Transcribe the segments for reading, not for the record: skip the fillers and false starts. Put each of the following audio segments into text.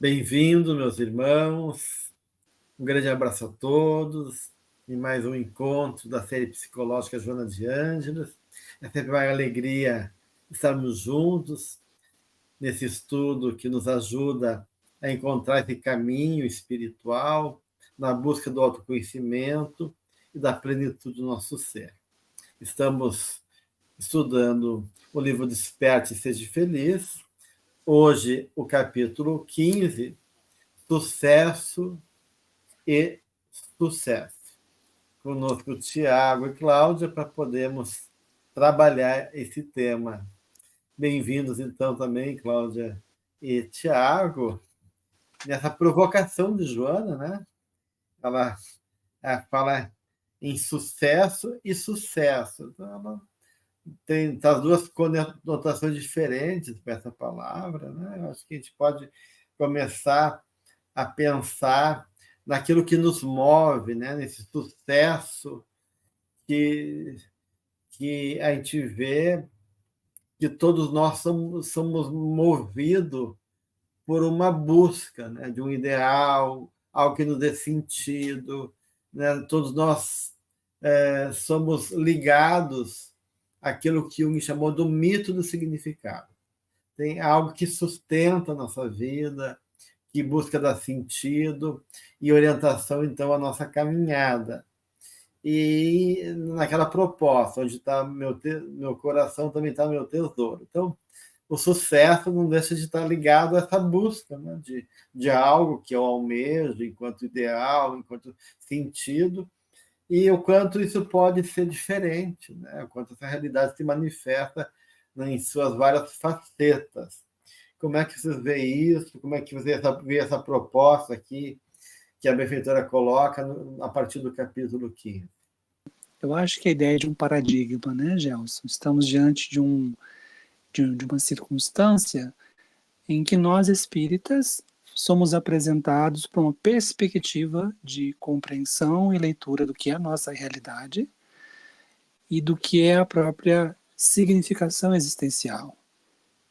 Bem-vindo, meus irmãos. Um grande abraço a todos. E mais um encontro da série psicológica Joana de Ângeles. É sempre uma alegria estarmos juntos nesse estudo que nos ajuda a encontrar esse caminho espiritual na busca do autoconhecimento e da plenitude do nosso ser. Estamos estudando o livro Desperte e Seja Feliz. Hoje, o capítulo 15, Sucesso e Sucesso. Conosco Tiago e Cláudia para podermos trabalhar esse tema. Bem-vindos, então, também, Cláudia e Tiago, nessa provocação de Joana, né? Ela fala em sucesso e sucesso. Então, ela tem as duas conotações diferentes para essa palavra, né? Eu acho que a gente pode começar a pensar naquilo que nos move, né? Nesse sucesso que a gente vê que todos nós somos movidos por uma busca, né? De um ideal, algo que nos dê sentido, né? Todos nós somos ligados àquilo que Jung chamou do mito do significado. Tem algo que sustenta a nossa vida, que busca dar sentido e orientação, então, à nossa caminhada. E naquela proposta, onde está meu coração, também está meu tesouro. Então, o sucesso não deixa de estar ligado a essa busca, né? de algo que eu almejo enquanto ideal, enquanto sentido, e o quanto isso pode ser diferente, né? O quanto essa realidade se manifesta, né, em suas várias facetas. Como é que vocês veem isso? Como é que você vê essa proposta aqui que a benfeitora coloca a partir do capítulo 15? Eu acho que a ideia de um paradigma, né, Gelson? Estamos diante de uma circunstância em que nós espíritas somos apresentados para uma perspectiva de compreensão e leitura do que é a nossa realidade e do que é a própria significação existencial.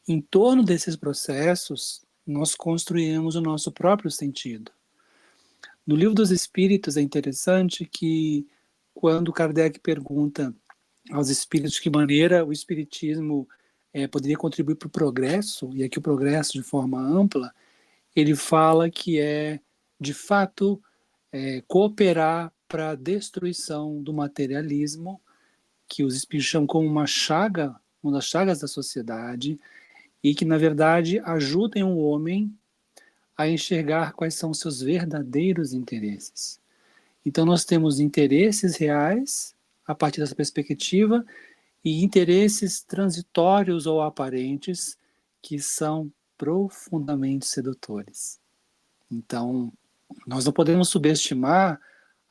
Em torno desses processos, nós construímos o nosso próprio sentido. No Livro dos Espíritos é interessante que, quando Kardec pergunta aos espíritos de que maneira o espiritismo poderia contribuir para o progresso, e aqui o progresso de forma ampla, ele fala que é, de fato, cooperar para a destruição do materialismo, que os espíritos chamam como uma chaga, uma das chagas da sociedade, e que, na verdade, ajudem o homem a enxergar quais são os seus verdadeiros interesses. Então, nós temos interesses reais, a partir dessa perspectiva, e interesses transitórios ou aparentes, que são profundamente sedutores. Então, nós não podemos subestimar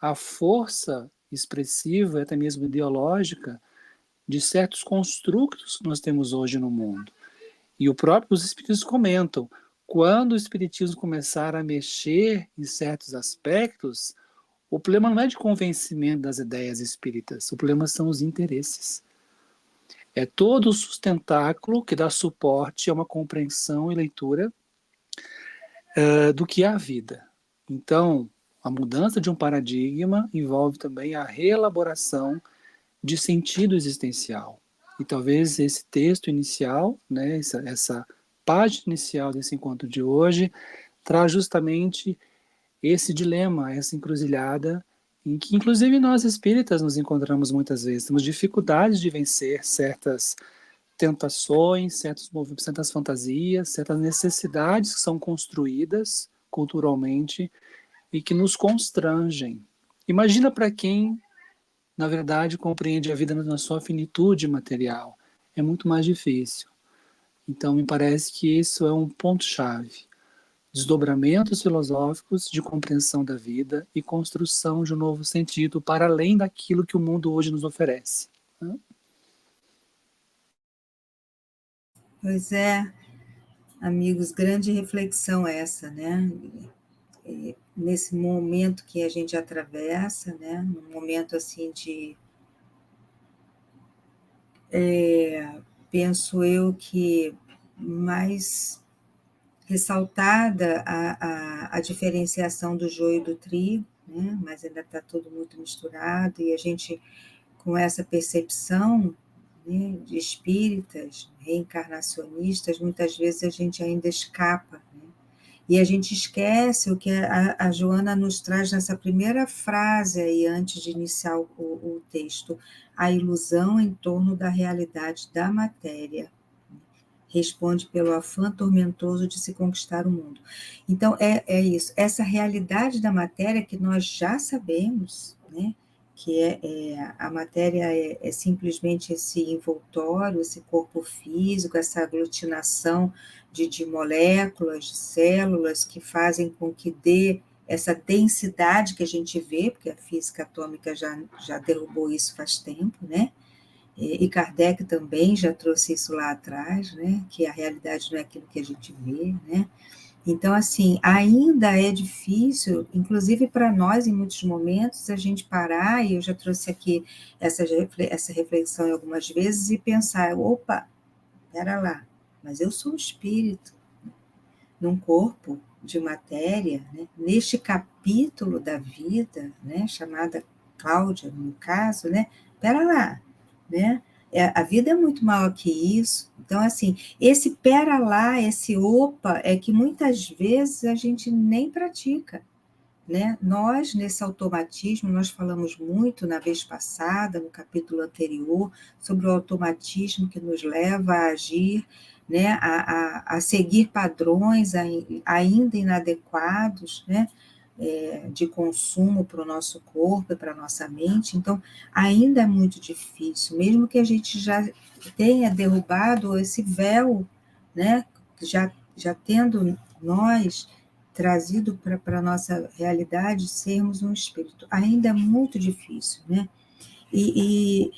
a força expressiva, até mesmo ideológica, de certos construtos que nós temos hoje no mundo. E os espíritos comentam, quando o espiritismo começar a mexer em certos aspectos, o problema não é de convencimento das ideias espíritas, o problema são os interesses. É todo o sustentáculo que dá suporte a uma compreensão e leitura do que é a vida. Então, a mudança de um paradigma envolve também a reelaboração de sentido existencial. E talvez esse texto inicial, né, essa página inicial desse encontro de hoje, traz justamente esse dilema, essa encruzilhada, em que inclusive nós espíritas nos encontramos muitas vezes. Temos dificuldades de vencer certas tentações, certos movimentos, certas fantasias, certas necessidades que são construídas culturalmente e que nos constrangem. Imagina para quem, na verdade, compreende a vida na sua finitude material. É muito mais difícil. Então, me parece que isso é um ponto-chave. Desdobramentos filosóficos de compreensão da vida e construção de um novo sentido para além daquilo que o mundo hoje nos oferece. Pois é, amigos, grande reflexão essa, né? Nesse momento que a gente atravessa, né? Num momento assim de... penso eu que mais ressaltada a diferenciação do joio e do trigo, né? Mas ainda está tudo muito misturado, e a gente, com essa percepção, né, de espíritas, reencarnacionistas, muitas vezes a gente ainda escapa, né? E a gente esquece o que a Joana nos traz nessa primeira frase aí, antes de iniciar o texto: a ilusão em torno da realidade da matéria responde pelo afã tormentoso de se conquistar o mundo. Então, é isso, essa realidade da matéria que nós já sabemos, né? Que a matéria é simplesmente esse envoltório, esse corpo físico, essa aglutinação de moléculas, de células, que fazem com que dê essa densidade que a gente vê, porque a física atômica já derrubou isso faz tempo, né? E Kardec também já trouxe isso lá atrás, né? Que a realidade não é aquilo que a gente vê, né? Então, assim, ainda é difícil, inclusive para nós, em muitos momentos, a gente parar, e eu já trouxe aqui essa reflexão algumas vezes, e pensar: opa, espera lá, mas eu sou um espírito, num corpo de matéria, né? Neste capítulo da vida, né? Chamada Cláudia, no caso, né? Espera lá, né? A vida é muito maior que isso. Então, assim, esse pera lá, esse opa, é que muitas vezes a gente nem pratica, né? Nós, nesse automatismo, nós falamos muito na vez passada, no capítulo anterior, sobre o automatismo que nos leva a agir, né? A seguir padrões ainda inadequados, né? De consumo para o nosso corpo e para a nossa mente. Então, ainda é muito difícil, mesmo que a gente já tenha derrubado esse véu, né? Já tendo nós trazido para a nossa realidade sermos um espírito. Ainda é muito difícil, né? E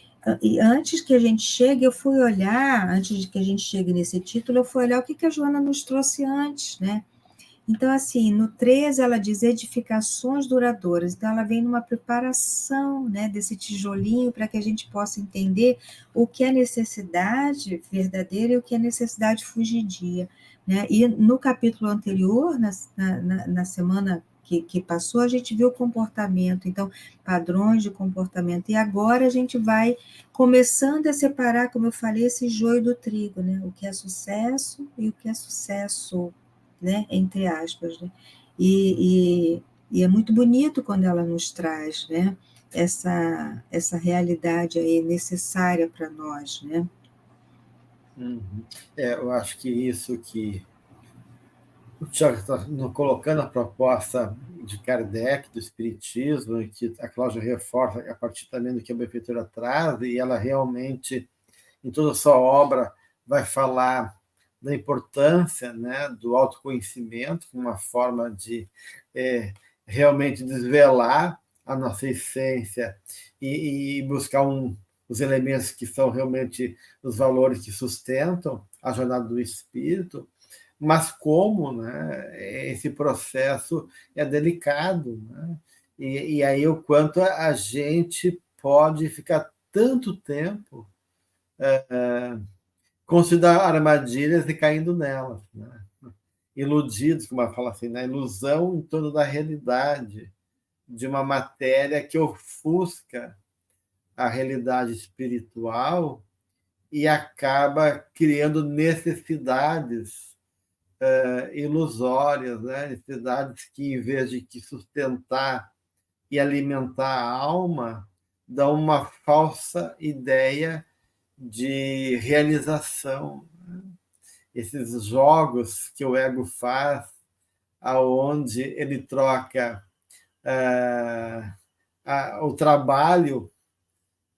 antes que a gente chegue, eu fui olhar, antes de que a gente chegue nesse título, eu fui olhar o que a Joana nos trouxe antes, né? Então, assim, no 13 ela diz edificações duradouras. Então, ela vem numa preparação, né, desse tijolinho para que a gente possa entender o que é necessidade verdadeira e o que é necessidade fugidia, né? E no capítulo anterior, na semana que passou, a gente viu o comportamento, então, padrões de comportamento. E agora a gente vai começando a separar, como eu falei, esse joio do trigo, né? O que é sucesso e o que é sucesso, né, entre aspas, né? E é muito bonito quando ela nos traz, né, essa realidade aí necessária para nós, né? Uhum. Eu acho que isso que o Tiago está colocando, a proposta de Kardec, do Espiritismo, e que a Cláudia reforça a partir também do que a Benfeitora traz, e ela realmente, em toda a sua obra, vai falar da importância, né, do autoconhecimento, como uma forma de realmente desvelar a nossa essência e buscar os elementos que são realmente os valores que sustentam a jornada do espírito, mas como, né, esse processo é delicado, né? E aí o quanto a gente pode ficar tanto tempo construindo armadilhas e caindo nelas, né? Iludidos, como ela fala assim, na ilusão em torno da realidade de uma matéria que ofusca a realidade espiritual e acaba criando necessidades ilusórias, né? Necessidades que, em vez de que sustentar e alimentar a alma, dão uma falsa ideia de realização. Esses jogos que o ego faz, aonde ele troca o trabalho,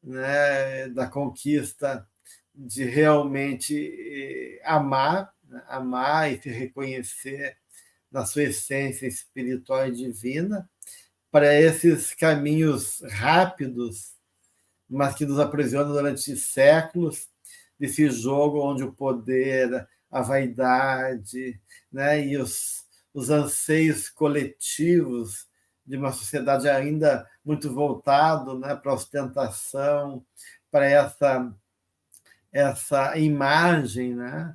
né, da conquista de realmente amar, né, amar e se reconhecer na sua essência espiritual e divina, para esses caminhos rápidos, mas que nos aprisionam durante séculos, desse jogo onde o poder, a vaidade, né, e os anseios coletivos de uma sociedade ainda muito voltado, né, para a ostentação, para essa imagem, né,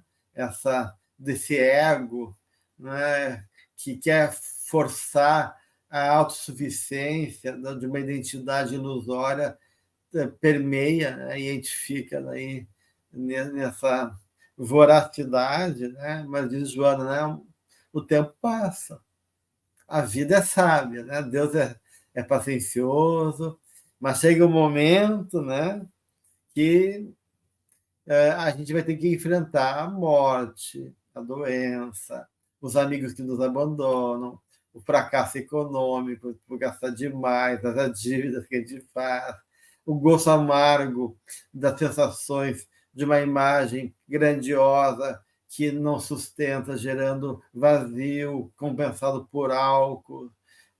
desse ego, né, que quer forçar a autossuficiência de uma identidade ilusória, permeia, né, e identifica daí nessa voracidade, né? Mas diz Joana, né, o tempo passa, a vida é sábia, né? Deus é paciencioso, mas chega um momento, né, que a gente vai ter que enfrentar a morte, a doença, os amigos que nos abandonam, o fracasso econômico, por gastar demais, as dívidas que a gente faz, o gosto amargo das sensações de uma imagem grandiosa que não sustenta, gerando vazio, compensado por álcool,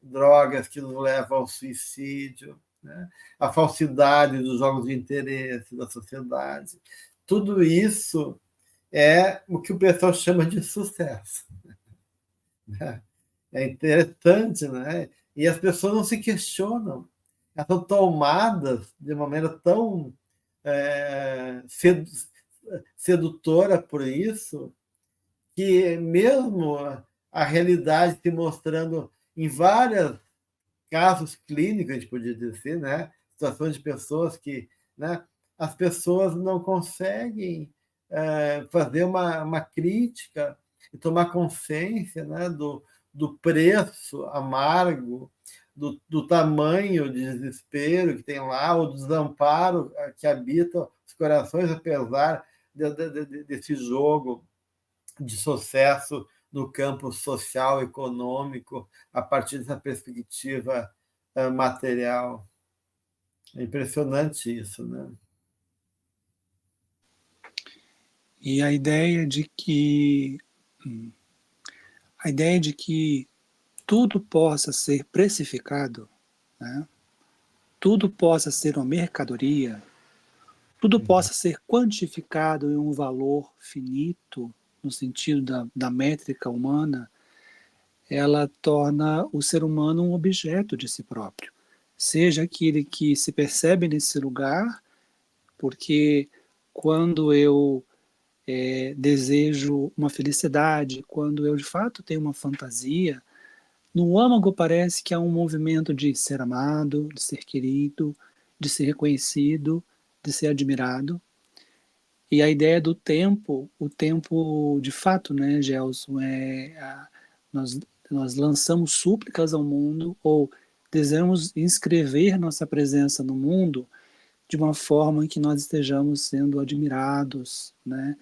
drogas que nos levam ao suicídio, né? A falsidade dos jogos de interesse da sociedade. Tudo isso é o que o pessoal chama de sucesso. É interessante, né? E as pessoas não se questionam. Elas são tomadas de uma maneira tão sedutora por isso, que mesmo a realidade se mostrando em vários casos clínicos, a gente podia dizer, né? Situações de pessoas que, né, as pessoas não conseguem fazer uma crítica e tomar consciência, né, do preço amargo, do tamanho de desespero que tem lá, o desamparo que habita os corações, apesar desse jogo de sucesso no campo social, econômico, a partir dessa perspectiva material. É impressionante isso, né? E a ideia de que tudo possa ser precificado, né? Tudo possa ser uma mercadoria, tudo possa ser quantificado em um valor finito, no sentido da métrica humana, ela torna o ser humano um objeto de si próprio. Seja aquele que se percebe nesse lugar, porque quando eu desejo uma felicidade, quando eu de fato tenho uma fantasia, no âmago parece que há um movimento de ser amado, de ser querido, de ser reconhecido, de ser admirado. E a ideia do tempo, o tempo de fato, né, Gelson, nós, nós lançamos súplicas ao mundo ou desejamos inscrever nossa presença no mundo de uma forma em que nós estejamos sendo admirados, né,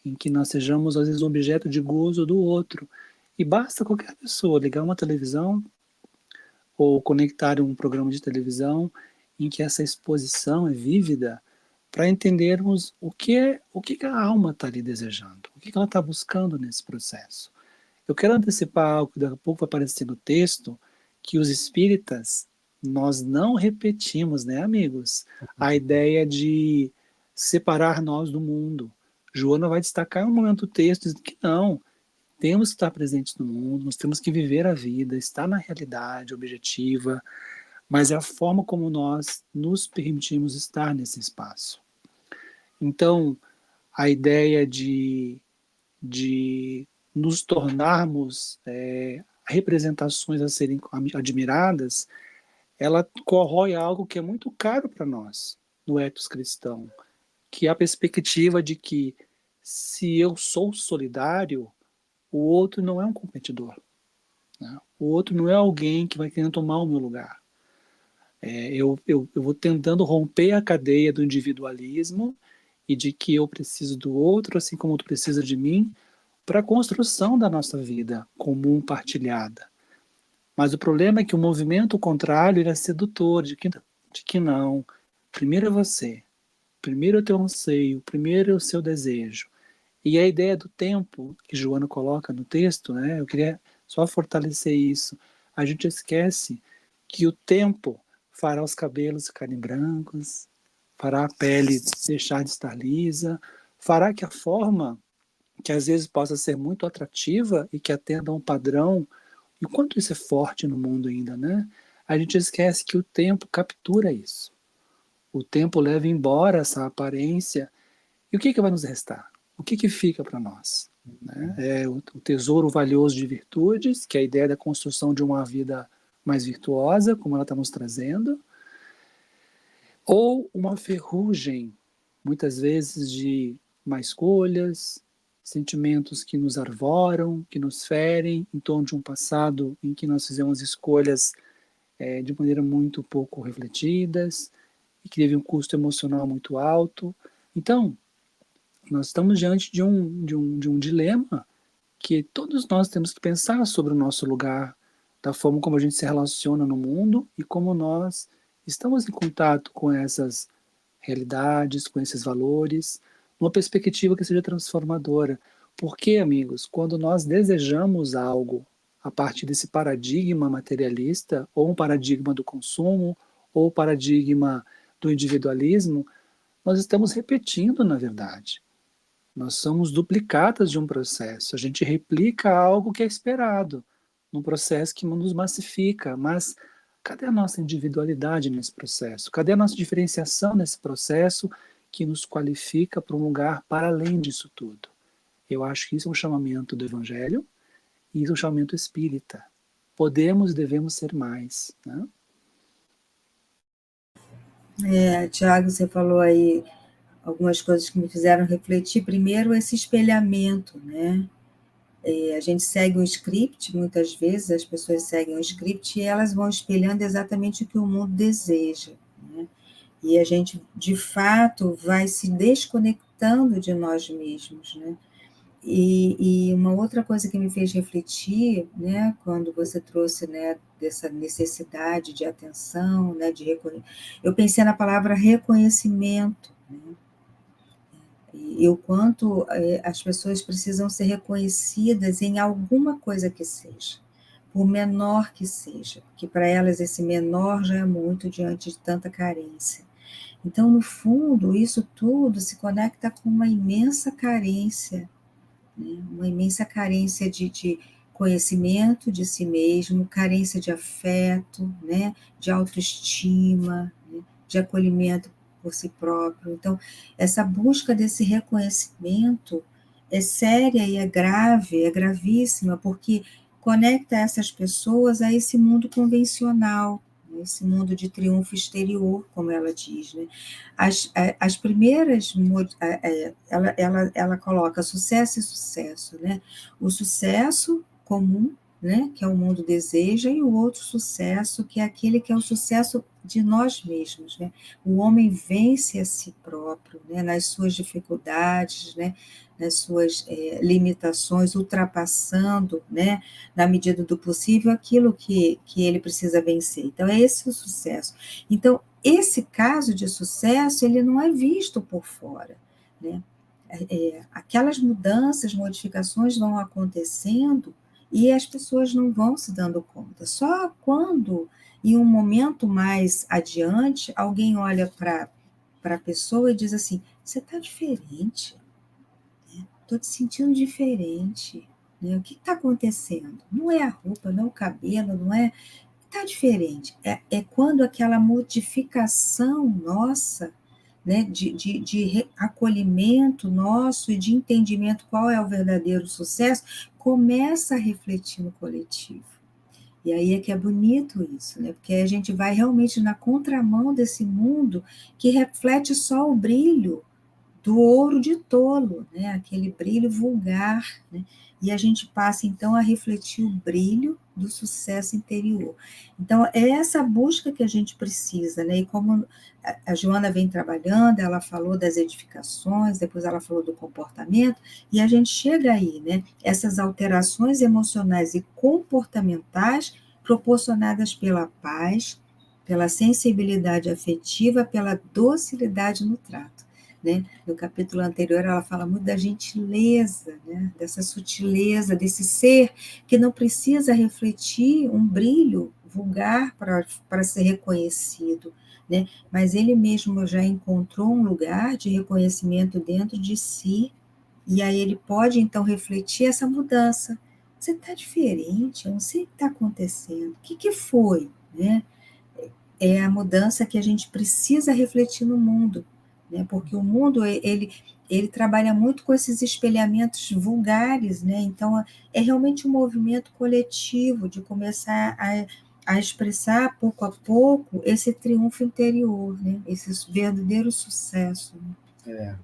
em que nós sejamos, às vezes, objeto de gozo do outro. E basta qualquer pessoa ligar uma televisão ou conectar um programa de televisão em que essa exposição é vívida para entendermos o que a alma está ali desejando, o que ela está buscando nesse processo. Eu quero antecipar algo que daqui a pouco vai aparecer no texto, que os espíritas, nós não repetimos, né, amigos, a ideia de separar nós do mundo. Joana vai destacar em um momento do texto dizendo que não, temos que estar presentes no mundo, nós temos que viver a vida, estar na realidade objetiva, mas é a forma como nós nos permitimos estar nesse espaço. Então, a ideia de nos tornarmos representações a serem admiradas, ela corrói algo que é muito caro para nós no ethos cristão, que é a perspectiva de que se eu sou solidário, o outro não é um competidor, né? O outro não é alguém que vai querer tomar o meu lugar. Eu vou tentando romper a cadeia do individualismo e de que eu preciso do outro, assim como tu precisa de mim, para a construção da nossa vida comum partilhada. Mas o problema é que o movimento contrário ele é sedutor, de que não. Primeiro é você, primeiro é o teu anseio, primeiro é o seu desejo. E a ideia do tempo, que Joana coloca no texto, né, eu queria só fortalecer isso. A gente esquece que o tempo fará os cabelos ficarem brancos, fará a pele deixar de estar lisa, fará que a forma, que às vezes possa ser muito atrativa e que atenda a um padrão, e o quanto isso é forte no mundo ainda, né? A gente esquece que o tempo captura isso. O tempo leva embora essa aparência. E o que vai nos restar? O que fica para nós? né? É o tesouro valioso de virtudes, que é a ideia da construção de uma vida mais virtuosa, como ela está nos trazendo, ou uma ferrugem, muitas vezes de má escolhas, sentimentos que nos arvoram, que nos ferem, em torno de um passado em que nós fizemos escolhas de maneira muito pouco refletidas e que teve um custo emocional muito alto. Então, nós estamos diante de um dilema que todos nós temos que pensar sobre o nosso lugar, da forma como a gente se relaciona no mundo e como nós estamos em contato com essas realidades, com esses valores, numa perspectiva que seja transformadora. Porque, amigos, quando nós desejamos algo a partir desse paradigma materialista, ou um paradigma do consumo, ou paradigma do individualismo, nós estamos repetindo, na verdade. Nós somos duplicatas de um processo. A gente replica algo que é esperado, num processo que nos massifica. Mas cadê a nossa individualidade nesse processo? Cadê a nossa diferenciação nesse processo que nos qualifica para um lugar para além disso tudo? Eu acho que isso é um chamamento do Evangelho e isso é um chamamento espírita. Podemos e devemos ser mais, né? Tiago, você falou aí algumas coisas que me fizeram refletir. Primeiro, esse espelhamento, né? A gente segue um script, muitas vezes as pessoas seguem um script e elas vão espelhando exatamente o que o mundo deseja, né? E a gente, de fato, vai se desconectando de nós mesmos, né? E uma outra coisa que me fez refletir, né, quando você trouxe, né, dessa necessidade de atenção, né, eu pensei na palavra reconhecimento, né, e o quanto as pessoas precisam ser reconhecidas em alguma coisa que seja, por menor que seja, que para elas esse menor já é muito diante de tanta carência. Então, no fundo, isso tudo se conecta com uma imensa carência, né? Uma imensa carência de conhecimento de si mesmo, carência de afeto, né? De autoestima, né? De acolhimento por si próprio. Então, essa busca desse reconhecimento é séria e é grave, é gravíssima, porque conecta essas pessoas a esse mundo convencional, esse mundo de triunfo exterior, como ela diz, né? As primeiras, ela coloca sucesso e sucesso, né? O sucesso comum, né, que é o mundo deseja, e o outro sucesso, que é aquele que é o sucesso de nós mesmos, né? O homem vence a si próprio, né, nas suas dificuldades, né, nas suas limitações, ultrapassando, né, na medida do possível, aquilo que ele precisa vencer. Então, é esse o sucesso. Então, esse caso de sucesso, ele não é visto por fora, né? Aquelas mudanças, modificações vão acontecendo e as pessoas não vão se dando conta. Só quando, em um momento mais adiante, alguém olha para a pessoa e diz assim, você está diferente, estou te sentindo diferente, né? O que está acontecendo? Não é a roupa, não é o cabelo, não é... Está diferente. É quando aquela modificação nossa, né, de acolhimento nosso e de entendimento qual é o verdadeiro sucesso, começa a refletir no coletivo. E aí é que é bonito isso, né? Porque a gente vai realmente na contramão desse mundo que reflete só o brilho do ouro de tolo, né? Aquele brilho vulgar, né? E a gente passa, então, a refletir o brilho do sucesso interior. Então, é essa busca que a gente precisa, né? E como a Joana vem trabalhando, ela falou das edificações, depois ela falou do comportamento, e a gente chega aí, né? Essas alterações emocionais e comportamentais proporcionadas pela paz, pela sensibilidade afetiva, pela docilidade no trato. Né? No capítulo anterior, ela fala muito da gentileza, né? Dessa sutileza, desse ser que não precisa refletir um brilho vulgar para ser reconhecido, né? Mas ele mesmo já encontrou um lugar de reconhecimento dentro de si, e aí ele pode, então, refletir essa mudança. Você está diferente, eu não sei o que está acontecendo, o que foi, né? É a mudança que a gente precisa refletir no mundo, né? Porque o mundo, ele ele trabalha muito com esses espelhamentos vulgares, né? Então, é realmente um movimento coletivo de começar a expressar, pouco a pouco, esse triunfo interior, né? Esse verdadeiro sucesso. É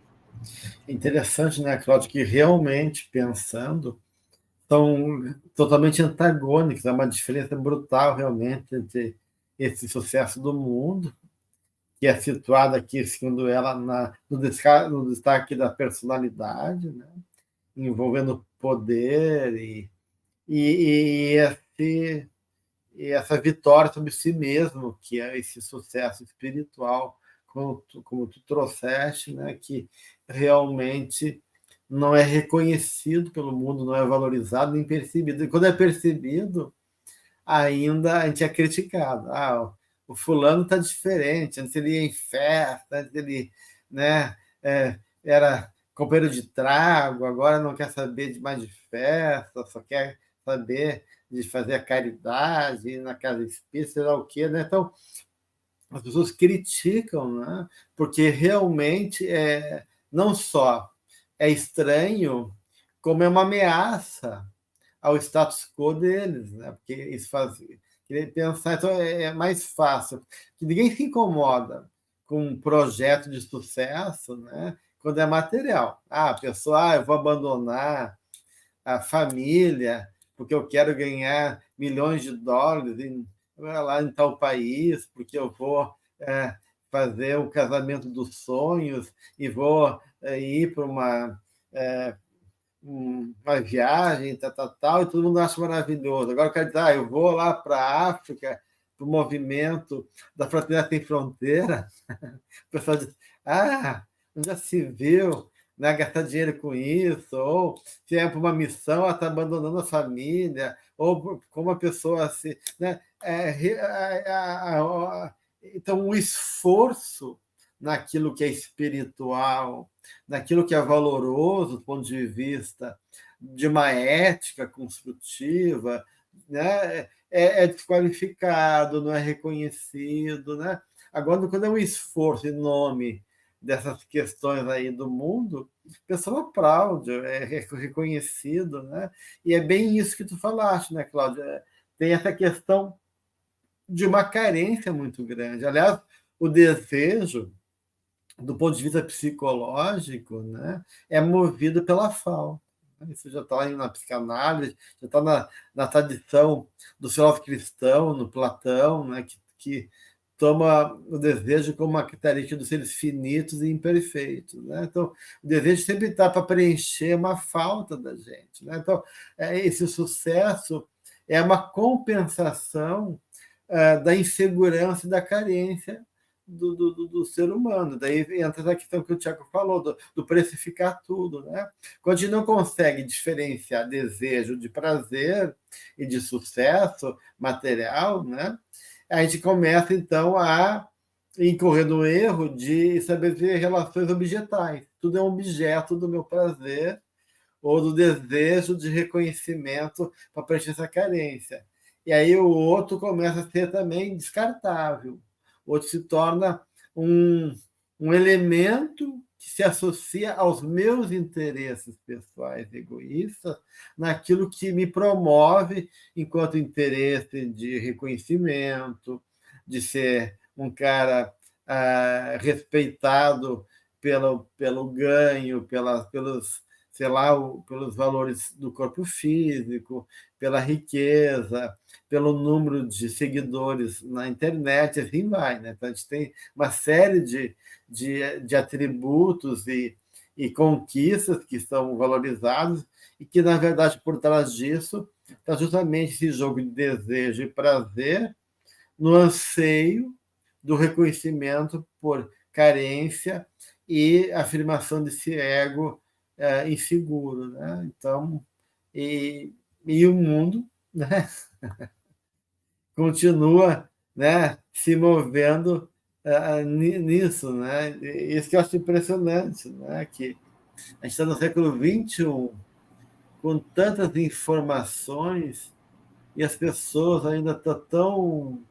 interessante, né, Cláudio, que realmente, pensando, são totalmente antagônicos, há uma diferença brutal, realmente, entre esse sucesso do mundo, que é situado aqui, segundo ela, no destaque da personalidade, né? Envolvendo poder e, e essa vitória sobre si mesmo, que é esse sucesso espiritual, como tu trouxeste, né? Que realmente não é reconhecido pelo mundo, não é valorizado nem percebido. E quando é percebido, ainda a gente é criticado. O fulano está diferente, antes ele ia em festa, antes ele, né, era companheiro de trago, agora não quer saber de mais de festa, só quer saber de fazer a caridade, ir na casa espírita, sei lá o quê, né? Então, as pessoas criticam, né? Porque realmente não só é estranho, como é uma ameaça ao status quo deles, né? Porque isso faz querer pensar, então é mais fácil, que ninguém se incomoda com um projeto de sucesso, né? Quando é material. A pessoa, eu vou abandonar a família porque eu quero ganhar milhões de dólares lá em tal país, porque eu vou fazer o casamento dos sonhos e vou ir para uma viagem, tal, e todo mundo acha maravilhoso. Agora eu quero dizer, eu vou lá para a África, para o movimento da Fraternidade Sem Fronteira. O pessoal diz, não já se viu, né, gastar dinheiro com isso, ou se é para uma missão, ela está abandonando a família, ou como a pessoa se... Né, então, o esforço naquilo que é espiritual, naquilo que é valoroso do ponto de vista de uma ética construtiva, né, é desqualificado, não é reconhecido, né? Agora, quando é um esforço em nome dessas questões aí do mundo, a pessoa aplaude, é reconhecido, né? E é bem isso que tu falaste, né, Cláudia? Tem essa questão de uma carência muito grande. Aliás, o desejo, do ponto de vista psicológico, né, é movido pela falta. Isso já está na psicanálise, já está na tradição do filósofo cristão, no Platão, né, que toma o desejo como uma característica dos seres finitos e imperfeitos. Né? Então, o desejo sempre está para preencher uma falta da gente. Né? Então, esse sucesso é uma compensação da insegurança e da carência do ser humano. Daí entra a questão que o Tiago falou, do precificar tudo. Né? Quando a gente não consegue diferenciar desejo de prazer e de sucesso material, né? A gente começa, então, a incorrer no erro de estabelecer relações objetais. Tudo é um objeto do meu prazer ou do desejo de reconhecimento para preencher essa carência. E aí o outro começa a ser também descartável. O outro se torna um elemento que se associa aos meus interesses pessoais egoístas, naquilo que me promove enquanto interesse de reconhecimento, de ser um cara respeitado pelo ganho, pelos, sei lá, pelos valores do corpo físico, pela riqueza, pelo número de seguidores na internet, assim vai. Né? Então, a gente tem uma série de atributos e conquistas que são valorizados e que, na verdade, por trás disso, está justamente esse jogo de desejo e prazer no anseio do reconhecimento por carência e afirmação desse ego inseguro. Né? Então, e o mundo, né, continua, né, se movendo nisso. Né? Isso que eu acho impressionante, né? Que a gente está no século XXI, com tantas informações, e as pessoas ainda estão tão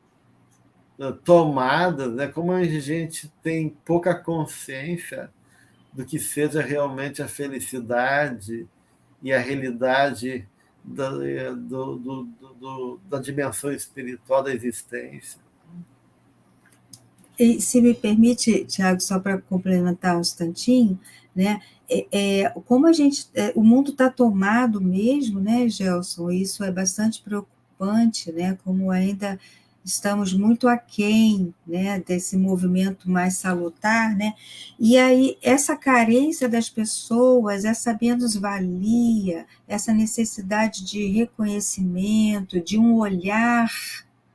tomadas, né? Como a gente tem pouca consciência do que seja realmente a felicidade e a realidade da dimensão espiritual da existência. E se me permite, Tiago, só para complementar um instantinho, né? Como o mundo está tomado mesmo, né, Gelson? Isso é bastante preocupante, né? Como ainda estamos muito aquém, né, desse movimento mais salutar, né? E aí essa carência das pessoas, essa menos-valia, essa necessidade de reconhecimento, de um olhar,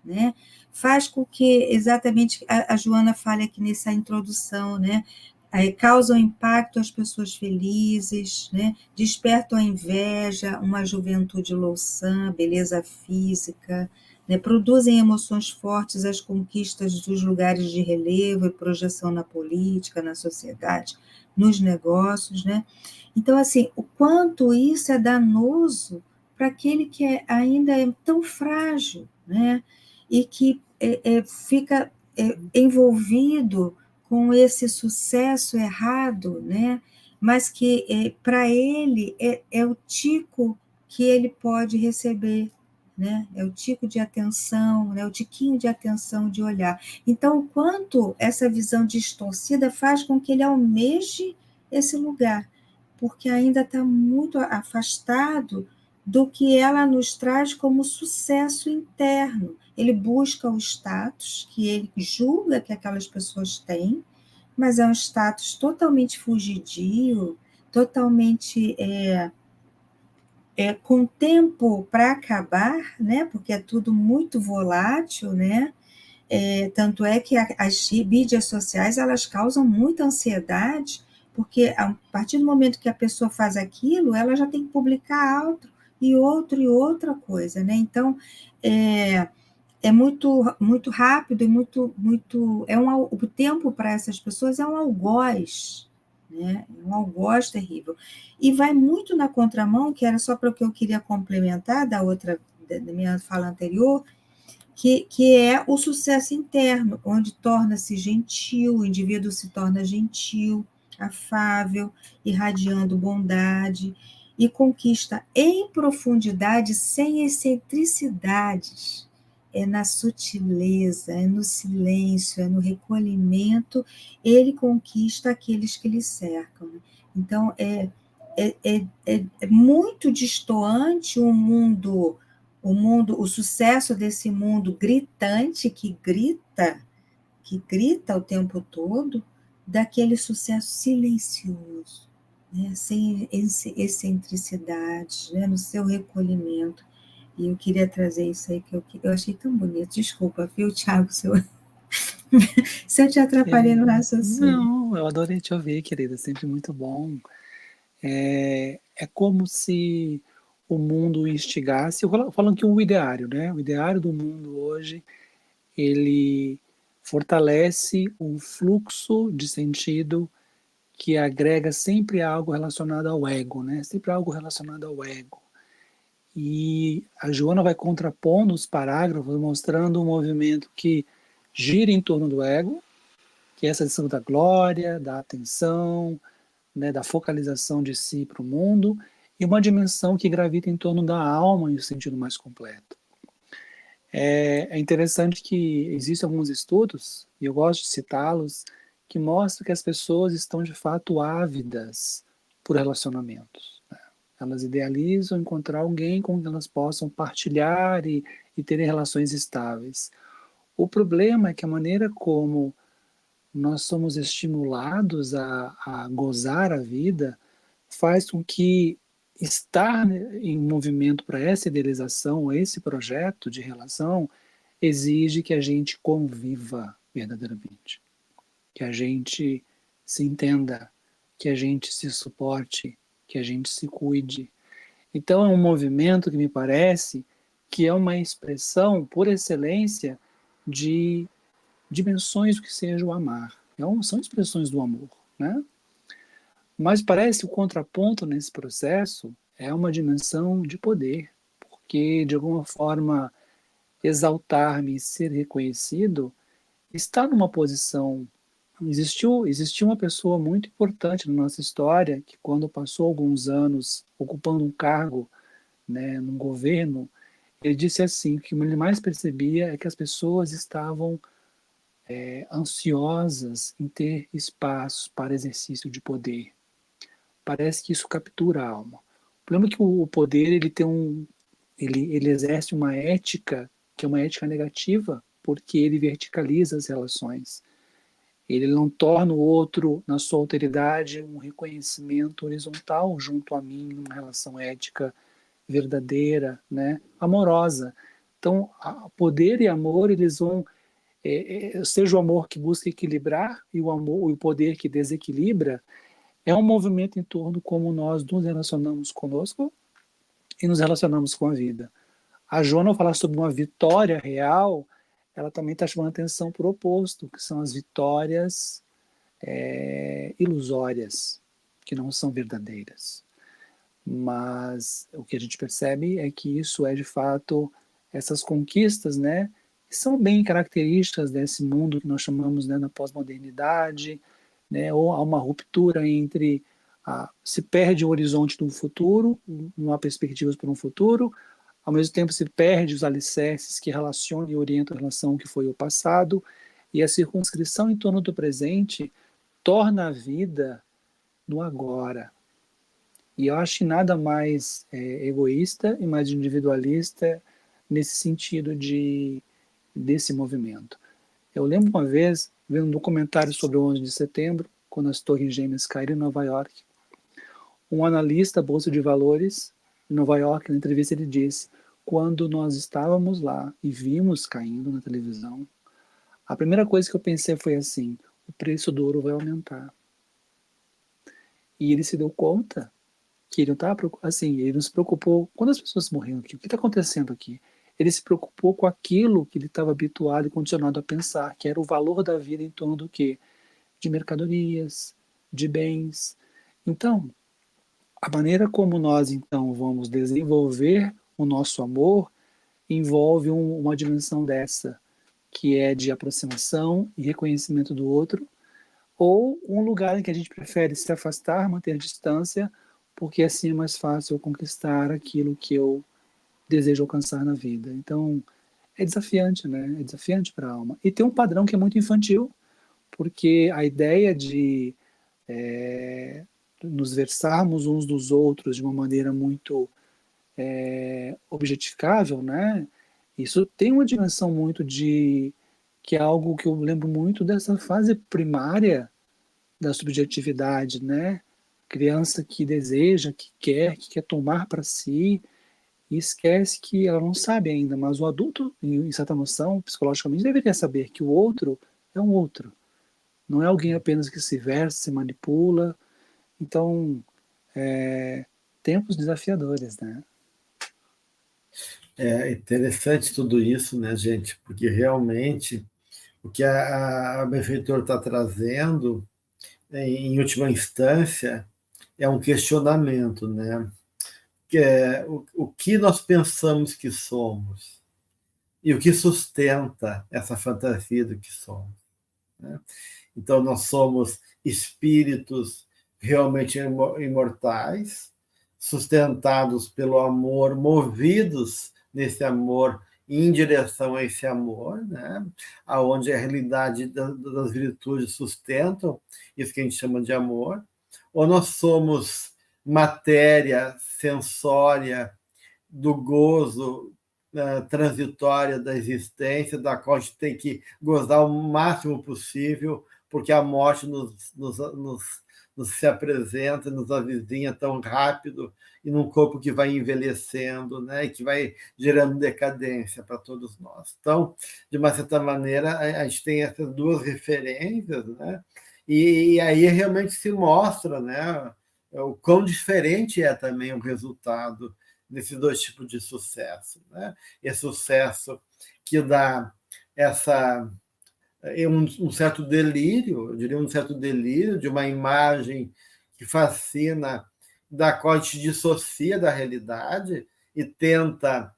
né? Faz com que, exatamente, a Joana fale aqui nessa introdução, né? Causam impacto às pessoas felizes, né? Despertam a inveja, uma juventude louçã, beleza física, né? Produzem emoções fortes às conquistas dos lugares de relevo e projeção na política, na sociedade, nos negócios, né? Então, assim, o quanto isso é danoso para aquele que ainda é tão frágil, né? E que fica envolvido com esse sucesso errado, né? Mas que para ele é o tico que ele pode receber, né? É o tico de atenção, né? O tiquinho de atenção, de olhar. Então, o quanto essa visão distorcida faz com que ele almeje esse lugar, porque ainda está muito afastado do que ela nos traz como sucesso interno. Ele busca o status que ele julga que aquelas pessoas têm, mas é um status totalmente fugidio, totalmente com tempo para acabar, né? Porque é tudo muito volátil, né? Tanto é que as mídias sociais elas causam muita ansiedade, porque a partir do momento que a pessoa faz aquilo, ela já tem que publicar outro e outra coisa, né? Então, é muito rápido e o tempo para essas pessoas é um algoz, né? É um algoz terrível. E vai muito na contramão, que era só para o que eu queria complementar da minha fala anterior, que é o sucesso interno, onde torna-se gentil, o indivíduo se torna gentil, afável, irradiando bondade, e conquista em profundidade, sem excentricidades. É na sutileza, é no silêncio, é no recolhimento, ele conquista aqueles que lhe cercam. Então, é muito destoante o sucesso desse mundo gritante, que grita o tempo todo, daquele sucesso silencioso, né? Sem excentricidades, né? No seu recolhimento. E eu queria trazer isso aí, que eu achei tão bonito. Desculpa, viu, Thiago, se eu te atrapalhei no raciocínio. Não, eu adorei te ouvir, querida, sempre muito bom. É como se o mundo instigasse, falando que o ideário, né? O ideário do mundo hoje, ele fortalece um fluxo de sentido que agrega sempre algo relacionado ao ego, né? Sempre algo relacionado ao ego. E a Joana vai contrapondo os parágrafos, mostrando um movimento que gira em torno do ego, que é essa questão da glória, da atenção, né, da focalização de si para o mundo, e uma dimensão que gravita em torno da alma em um sentido mais completo. É interessante que existem alguns estudos, e eu gosto de citá-los, que mostram que as pessoas estão de fato ávidas por relacionamentos. Né? Elas idealizam encontrar alguém com quem elas possam partilhar e terem relações estáveis. O problema é que a maneira como nós somos estimulados a gozar a vida faz com que estar em movimento para essa idealização, esse projeto de relação, exige que a gente conviva verdadeiramente, que a gente se entenda, que a gente se suporte, que a gente se cuide. Então é um movimento que me parece que é uma expressão, por excelência, de dimensões do que seja o amar. São expressões do amor, né? Mas parece que o contraponto nesse processo é uma dimensão de poder, porque, de alguma forma, exaltar-me e ser reconhecido está numa posição Existiu uma pessoa muito importante na nossa história que, quando passou alguns anos ocupando um cargo, né, no governo, ele disse assim, que o que ele mais percebia é que as pessoas estavam ansiosas em ter espaço para exercício de poder. Parece que isso captura a alma. O problema é que o poder ele exerce uma ética que é uma ética negativa, porque ele verticaliza as relações. Ele não torna o outro, na sua alteridade, um reconhecimento horizontal junto a mim, numa relação ética verdadeira, né, amorosa. Então, poder e amor, eles vão, seja o amor que busca equilibrar e o poder que desequilibra, é um movimento em torno como nós nos relacionamos conosco e nos relacionamos com a vida. A Joana, ao falar sobre uma vitória real, ela também está chamando atenção para o oposto, que são as vitórias ilusórias, que não são verdadeiras. Mas o que a gente percebe é que isso é, de fato, essas conquistas, né, que são bem características desse mundo que nós chamamos, né, na pós-modernidade, né, ou há uma ruptura entre se perde o horizonte do futuro, não há perspectivas para um futuro, ao mesmo tempo se perde os alicerces que relacionam e orientam a relação ao que foi o passado, e a circunscrição em torno do presente torna a vida no agora. E eu acho nada mais egoísta e mais individualista nesse sentido desse movimento. Eu lembro uma vez, vendo um documentário sobre o 11 de setembro, quando as Torres Gêmeas caíram em Nova York, um analista da Bolsa de Valores em Nova York, na entrevista, ele disse: quando nós estávamos lá e vimos caindo na televisão, a primeira coisa que eu pensei foi assim: o preço do ouro vai aumentar. E ele se deu conta que ele não estava assim, ele não se preocupou quando as pessoas morriam aqui, o que está acontecendo aqui? Ele se preocupou com aquilo que ele estava habituado e condicionado a pensar, que era o valor da vida em torno do quê? De mercadorias, de bens. Então, a maneira como nós então vamos desenvolver o nosso amor envolve uma dimensão dessa, que é de aproximação e reconhecimento do outro, ou um lugar em que a gente prefere se afastar, manter distância, porque assim é mais fácil eu conquistar aquilo que eu desejo alcançar na vida. Então, é desafiante, né? É desafiante para a alma. E tem um padrão que é muito infantil, porque a ideia de nos versarmos uns dos outros de uma maneira muito objetificável, né? Isso tem uma dimensão muito que é algo que eu lembro muito dessa fase primária da subjetividade, né? Criança que deseja, que quer tomar para si e esquece que ela não sabe ainda, mas o adulto, em certa noção, psicologicamente, deveria saber que o outro é um outro. Não é alguém apenas que se versa, se manipula. Então, tempos desafiadores, né? É interessante tudo isso, né, gente? Porque realmente o que a benfeitor está trazendo, em última instância, é um questionamento, né? Que é o que nós pensamos que somos e o que sustenta essa fantasia do que somos, né? Então, nós somos espíritos realmente imortais, sustentados pelo amor, movidos nesse amor, em direção a esse amor, né? Aonde a realidade das virtudes sustentam isso que a gente chama de amor. Ou nós somos matéria sensória do gozo transitória da existência, da qual a gente tem que gozar o máximo possível, porque a morte nos se apresenta, nos avizinha tão rápido, e num corpo que vai envelhecendo, né, e que vai gerando decadência para todos nós. Então, de uma certa maneira, a gente tem essas duas referências, né, e aí realmente se mostra, né, o quão diferente é também o resultado desses dois tipos de sucesso, né? Esse sucesso que dá um certo delírio, eu diria um certo delírio de uma imagem que fascina, da qual a gente dissocia da realidade e tenta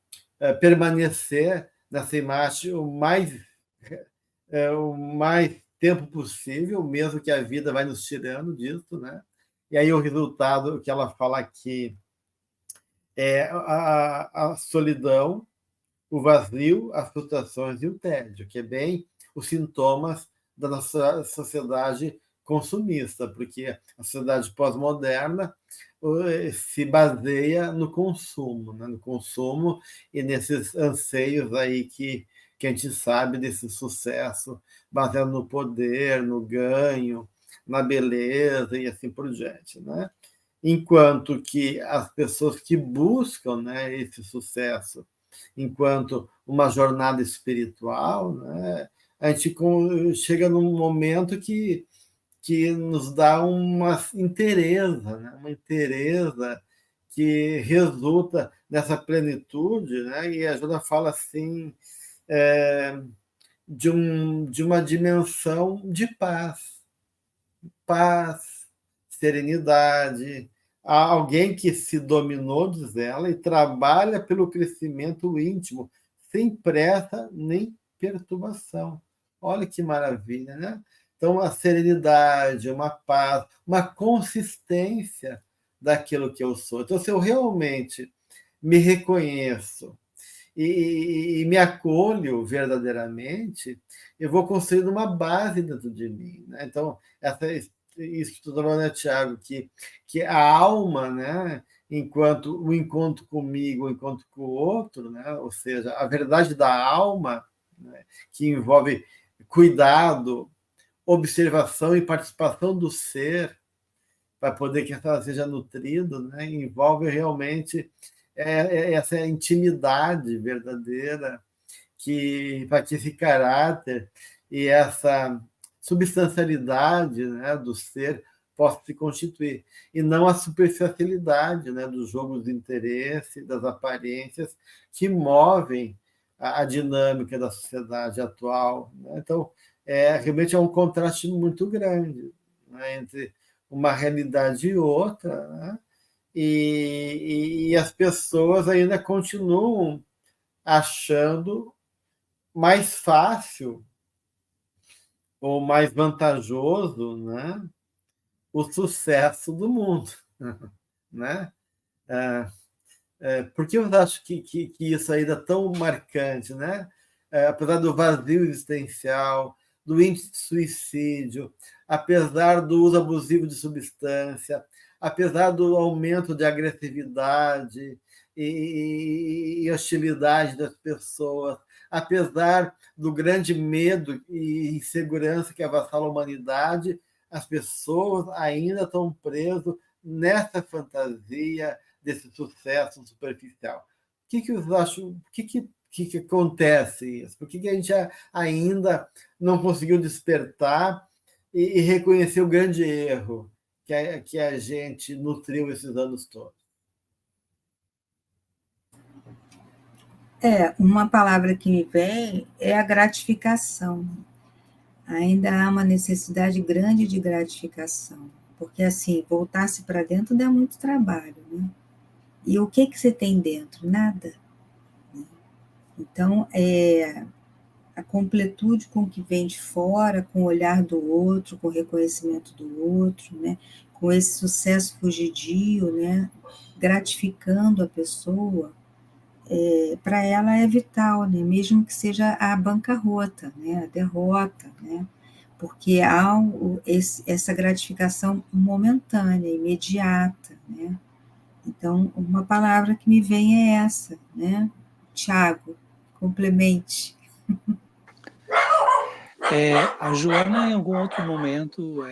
permanecer nessa imagem o mais tempo possível, mesmo que a vida vai nos tirando disso, né? E aí o resultado que ela fala aqui é a solidão, o vazio, as frustrações e o tédio, que é bem os sintomas da nossa sociedade consumista, porque a sociedade pós-moderna se baseia no consumo, né? No consumo e nesses anseios aí que a gente sabe desse sucesso baseado no poder, no ganho, na beleza e assim por diante, né? Enquanto que as pessoas que buscam, né, esse sucesso enquanto uma jornada espiritual, né, a gente chega num momento que nos dá uma inteireza, né, uma inteireza que resulta nessa plenitude, né, e a Jona fala assim, é, de uma dimensão de paz, serenidade, há alguém que se dominou, diz ela, e trabalha pelo crescimento íntimo, sem pressa nem perturbação. Olha que maravilha, né? Então, a serenidade, uma paz, uma consistência daquilo que eu sou. Então, se eu realmente me reconheço e me acolho verdadeiramente, eu vou construindo uma base dentro de mim, né? Então, isso que tu estava falando, né, Tiago, que a alma, né, enquanto o encontro comigo, o encontro com o outro, né, ou seja, a verdade da alma, né, que envolve cuidado, observação e participação do ser, para poder que ela seja nutrido, né, envolve realmente essa intimidade verdadeira para que esse caráter e essa substancialidade, né, do ser possa se constituir, e não a superficialidade, né, dos jogos de interesse, das aparências que movem a dinâmica da sociedade atual, né? Então, realmente é um contraste muito grande, né, entre uma realidade e outra, né? E as pessoas ainda continuam achando mais fácil ou mais vantajoso, né, o sucesso do mundo, né? Por que eu acho que isso ainda é tão marcante, né? Apesar do vazio existencial, do índice de suicídio, apesar do uso abusivo de substância, apesar do aumento de agressividade e hostilidade das pessoas, apesar do grande medo e insegurança que avassala a humanidade, as pessoas ainda estão presas nessa fantasia desse sucesso superficial. O que eu acho? Que acontece isso? Por que a gente ainda não conseguiu despertar e reconhecer o grande erro que a gente nutriu esses anos todos? Uma palavra que me vem é a gratificação. Ainda há uma necessidade grande de gratificação, porque assim, voltar-se para dentro dá muito trabalho, né? E o que você tem dentro? Nada. Então, a completude com o que vem de fora, com o olhar do outro, com o reconhecimento do outro, né? Com esse sucesso fugidio, né? Gratificando a pessoa, para ela é vital, né? Mesmo que seja a bancarrota, né? A derrota, né? Porque há essa gratificação momentânea, imediata, né? Então, uma palavra que me vem é essa, né? Tiago, complemente. A Joana, em algum outro momento,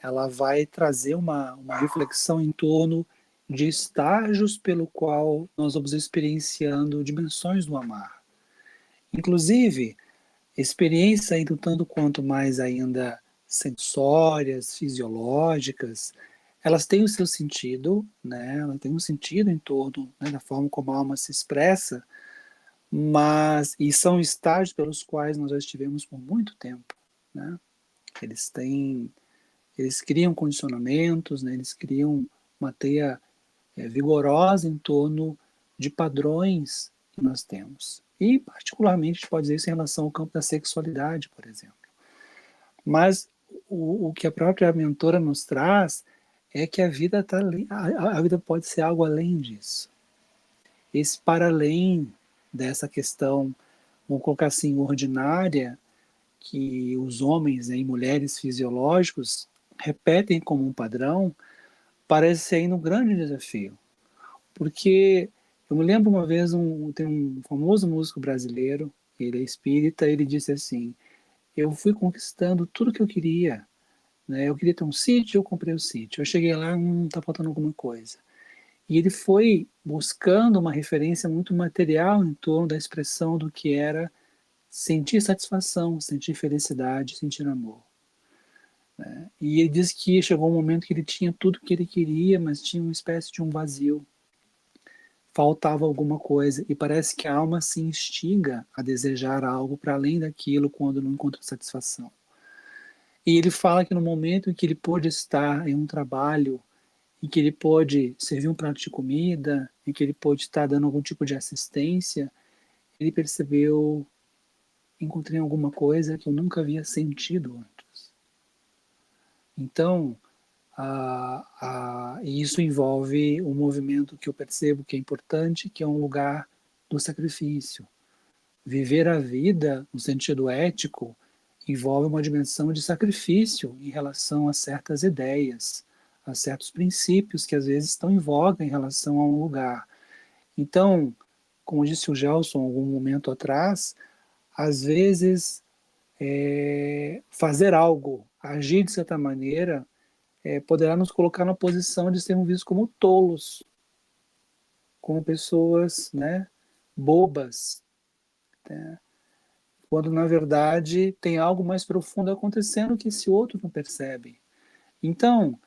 ela vai trazer uma reflexão em torno de estágios pelo qual nós vamos experienciando dimensões do amar. Inclusive, experiências ainda tanto quanto mais ainda sensórias, fisiológicas, elas têm o seu sentido, né? Ela tem um sentido em torno, né, da forma como a alma se expressa, e são estágios pelos quais nós já estivemos por muito tempo, né? Eles criam condicionamentos, né? Eles criam uma teia vigorosa em torno de padrões que nós temos. E, particularmente, a gente pode dizer isso em relação ao campo da sexualidade, por exemplo. Mas o que a própria mentora nos traz é que a vida tá a vida pode ser algo além disso. Esse para além dessa questão, vamos colocar assim, ordinária, que os homens, né, e mulheres fisiológicos repetem como um padrão, parece ser ainda um grande desafio. Porque eu me lembro uma vez, tem um famoso músico brasileiro, ele é espírita, ele disse assim: eu fui conquistando tudo que eu queria, né? Eu queria ter um sítio, eu comprei o sítio. Eu cheguei lá, tá faltando alguma coisa. E ele foi buscando uma referência muito material em torno da expressão do que era sentir satisfação, sentir felicidade, sentir amor. E ele disse que chegou um momento que ele tinha tudo que ele queria, mas tinha uma espécie de um vazio. Faltava alguma coisa. E parece que a alma se instiga a desejar algo para além daquilo quando não encontra satisfação. E ele fala que no momento em que ele pôde estar em um trabalho, em que ele pôde servir um prato de comida, em que ele pôde estar dando algum tipo de assistência, ele percebeu: encontrei alguma coisa que eu nunca havia sentido antes. Então, e isso envolve um movimento que eu percebo que é importante, que é um lugar do sacrifício. Viver a vida, no sentido ético, envolve uma dimensão de sacrifício em relação a certas ideias, a certos princípios que às vezes estão em voga em relação a um lugar. Então, como disse o Gelson algum momento atrás, às vezes fazer algo, agir de certa maneira, poderá nos colocar na posição de sermos vistos como tolos, como pessoas, né, bobas, né, quando na verdade tem algo mais profundo acontecendo que esse outro não percebe. Então,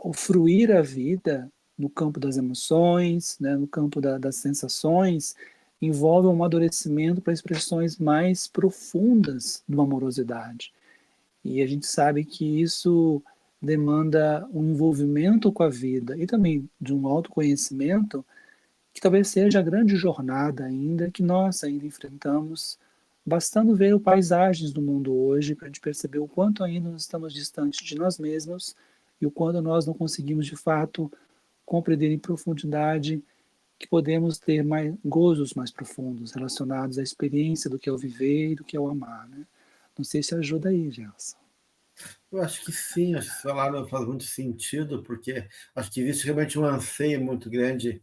o fruir a vida no campo das emoções, né, no campo das sensações, envolve um amadurecimento para expressões mais profundas de uma amorosidade. E a gente sabe que isso demanda um envolvimento com a vida e também de um autoconhecimento que talvez seja a grande jornada ainda que nós ainda enfrentamos, bastando ver paisagens do mundo hoje para a gente perceber o quanto ainda nós estamos distantes de nós mesmos e o quanto nós não conseguimos de fato compreender em profundidade que podemos ter mais gozos mais profundos relacionados à experiência do que é o viver e do que é o amar, né? Não sei se ajuda aí, Gelson. Eu acho que sim, acho que esse salário faz muito sentido, porque acho que existe realmente um anseio muito grande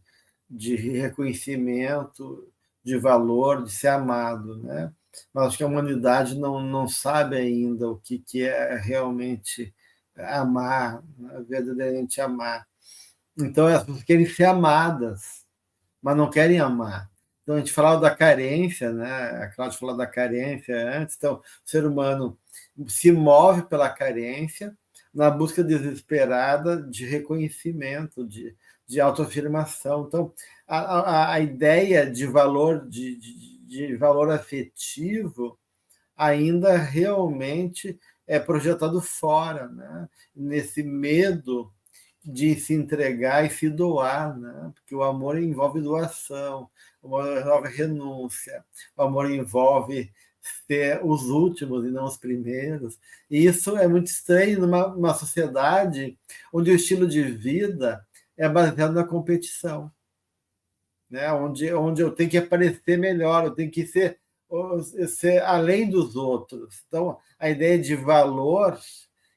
de reconhecimento, de valor, de ser amado, né? Mas acho que a humanidade não sabe ainda o que é realmente amar, né? Verdadeiramente amar. Então, as pessoas querem ser amadas, mas não querem amar. Então, a gente falava da carência, né? A Cláudia falou da carência antes. Então, o ser humano se move pela carência na busca desesperada de reconhecimento, de autoafirmação. Então, a ideia de valor, de valor afetivo ainda realmente é projetado fora, né? Nesse medo de se entregar e se doar, né? Porque o amor envolve doação, o amor envolve renúncia, o amor envolve ser os últimos e não os primeiros. E isso é muito estranho numa sociedade onde o estilo de vida é baseado na competição, né? Onde eu tenho que aparecer melhor, eu tenho que ser além dos outros. Então, a ideia de valor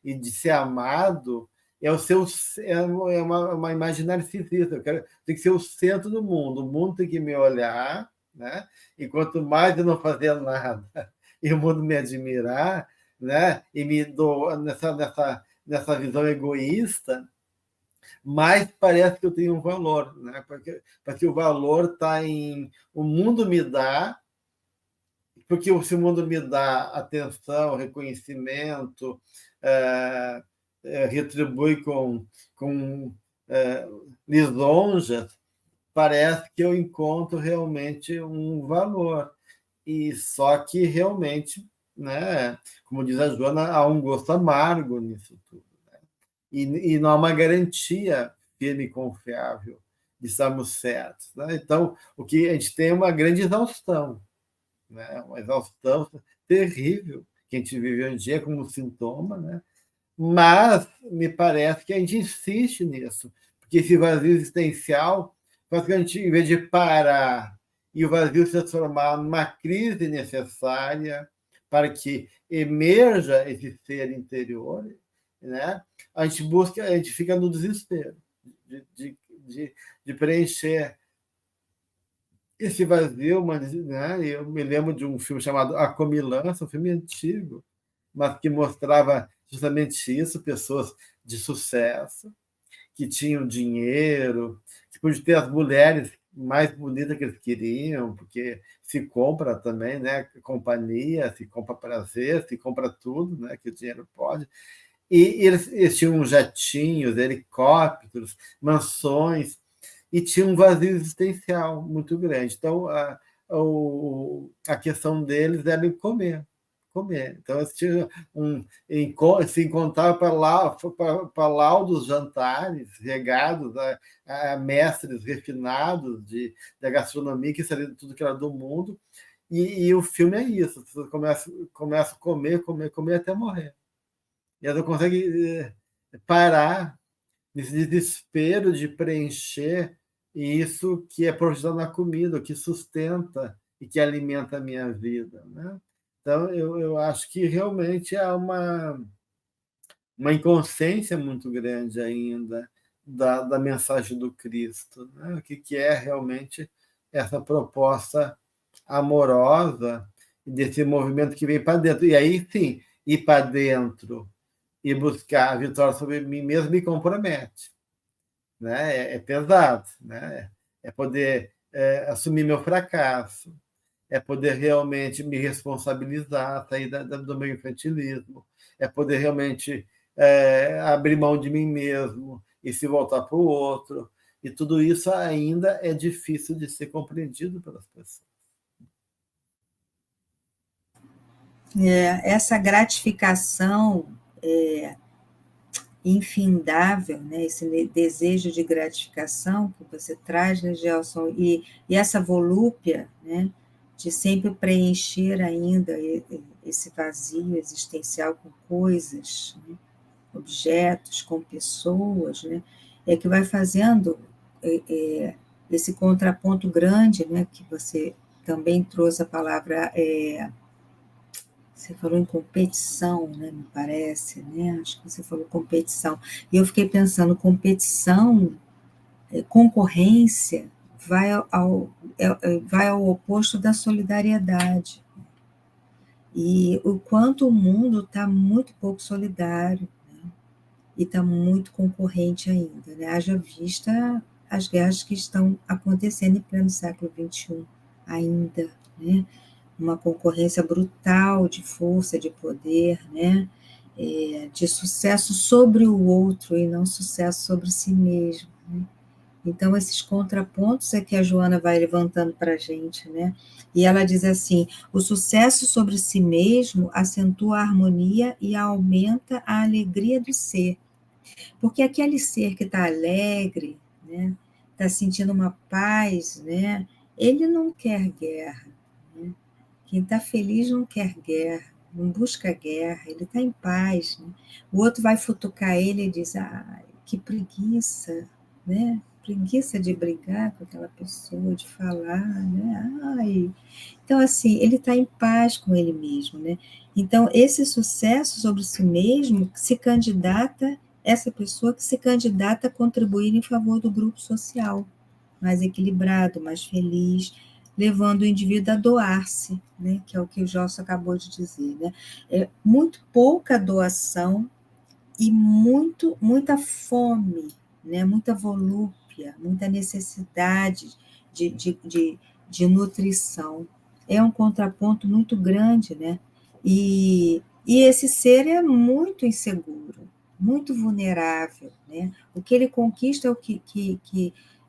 e de ser amado é o seu uma imagem narcisista. Eu tem que ser o centro do mundo. O mundo tem que me olhar, né? E quanto mais eu não fazer nada e o mundo me admirar, né? E me dou nessa visão egoísta, mais parece que eu tenho um valor, né? Porque o valor está em o mundo me dá, porque se o mundo me dá atenção, reconhecimento, retribui com lisonjas, parece que eu encontro realmente um valor. E só que realmente, né, como diz a Joana, há um gosto amargo nisso tudo. Né? E não há uma garantia firme e confiável de estarmos certos. Né? Então, o que a gente tem é uma grande exaustão, né? Uma exaustão terrível que a gente vive hoje em dia como sintoma, né? Mas me parece que a gente insiste nisso, porque esse vazio existencial faz que a gente, em vez de parar e o vazio se transformar numa crise necessária para que emerja esse ser interior, né? A gente busca, a gente fica no desespero de preencher esse vazio, né? Eu me lembro de um filme chamado A Comilança, um filme antigo, mas que mostrava justamente isso, pessoas de sucesso, que tinham dinheiro, que podiam ter as mulheres mais bonitas que eles queriam, porque se compra também, né? Companhia, se compra prazer, se compra tudo, né? Que o dinheiro pode. E eles tinham jatinhos, helicópteros, mansões, e tinha um vazio existencial muito grande. Então, a questão deles era em comer. Comer. Então, eles tinham se encontravam para laudos jantares regados a mestres refinados da gastronomia, que sabia tudo que era do mundo. E o filme é isso. Você começa a comer, comer, comer até morrer. E ela não consegue parar nesse desespero de preencher isso que é projetado na comida, que sustenta e que alimenta a minha vida, né? Então, eu acho que realmente há uma inconsciência muito grande ainda da mensagem do Cristo, né? O que é realmente essa proposta amorosa desse movimento que vem para dentro. E aí, sim, ir para dentro e buscar a vitória sobre mim mesmo me compromete, né? É pesado, né? É poder assumir meu fracasso, é poder realmente me responsabilizar, sair do meu infantilismo, é poder realmente abrir mão de mim mesmo e se voltar para o outro. E tudo isso ainda é difícil de ser compreendido pelas pessoas. Essa gratificação infindável, né? Esse desejo de gratificação que você traz, né, Gelson, e essa volúpia, né, de sempre preencher ainda esse vazio existencial com coisas, né, objetos, com pessoas, né, é que vai fazendo esse contraponto grande, né, que você também trouxe a palavra você falou em competição, né, me parece, né? Acho que você falou competição. E eu fiquei pensando, competição, concorrência, vai ao oposto da solidariedade. E o quanto o mundo está muito pouco solidário, né? E está muito concorrente ainda, né? Haja vista as guerras que estão acontecendo em pleno século XXI ainda, né? Uma concorrência brutal de força, de poder, né? De sucesso sobre o outro e não sucesso sobre si mesmo, né? Então, esses contrapontos é que a Joana vai levantando para a gente, né? E ela diz assim: o sucesso sobre si mesmo acentua a harmonia e aumenta a alegria do ser. Porque aquele ser que está alegre, né? Está sentindo uma paz, né? Ele não quer guerra, né? Quem está feliz não quer guerra, não busca guerra, ele está em paz, né? O outro vai futucar ele e diz: ah, que preguiça, né? Preguiça de brigar com aquela pessoa, de falar, né? Ai. Então, assim, ele está em paz com ele mesmo, né? Então, esse sucesso sobre si mesmo se candidata, essa pessoa que se candidata a contribuir em favor do grupo social, mais equilibrado, mais feliz, levando o indivíduo a doar-se, né? Que é o que o Gelson acabou de dizer, né? É muito pouca doação e muita fome, né? Muita volúpia, muita necessidade de nutrição. É um contraponto muito grande, né? E esse ser é muito inseguro, muito vulnerável, né? O que ele conquista é o que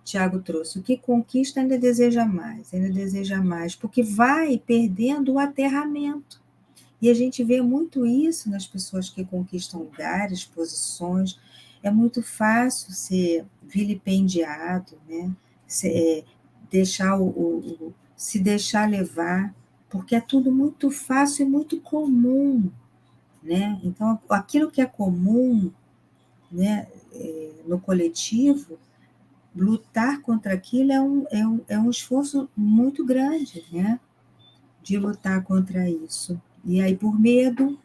Tiago trouxe. O que conquista ainda deseja mais, porque vai perdendo o aterramento. E a gente vê muito isso nas pessoas que conquistam lugares, posições. É muito fácil ser vilipendiado, né? Se deixar levar, porque é tudo muito fácil e muito comum, né? Então, aquilo que é comum, né, no coletivo, lutar contra aquilo é um esforço muito grande, né? De lutar contra isso. E aí, por medo,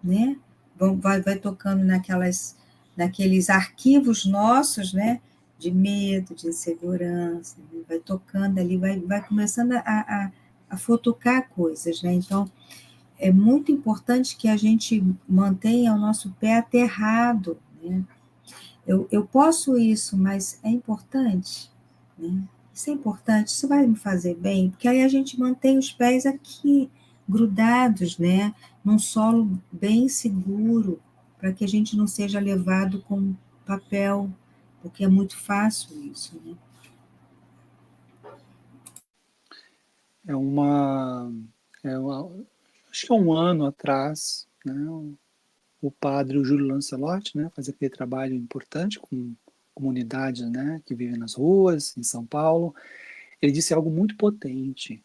né? Vai tocando naqueles arquivos nossos, né? De medo, de insegurança, né? Vai tocando ali, vai começando a futucar coisas, né? Então, é muito importante que a gente mantenha o nosso pé aterrado, né? Eu posso isso, mas é importante, né? Isso é importante, isso vai me fazer bem, porque aí a gente mantém os pés aqui, grudados, né? Num solo bem seguro, para que a gente não seja levado com papel, porque é muito fácil isso, né? É uma, acho que é um ano atrás, né, o padre o Júlio Lancelotti, né, faz aquele trabalho importante com comunidades, né, que vivem nas ruas, em São Paulo. Ele disse algo muito potente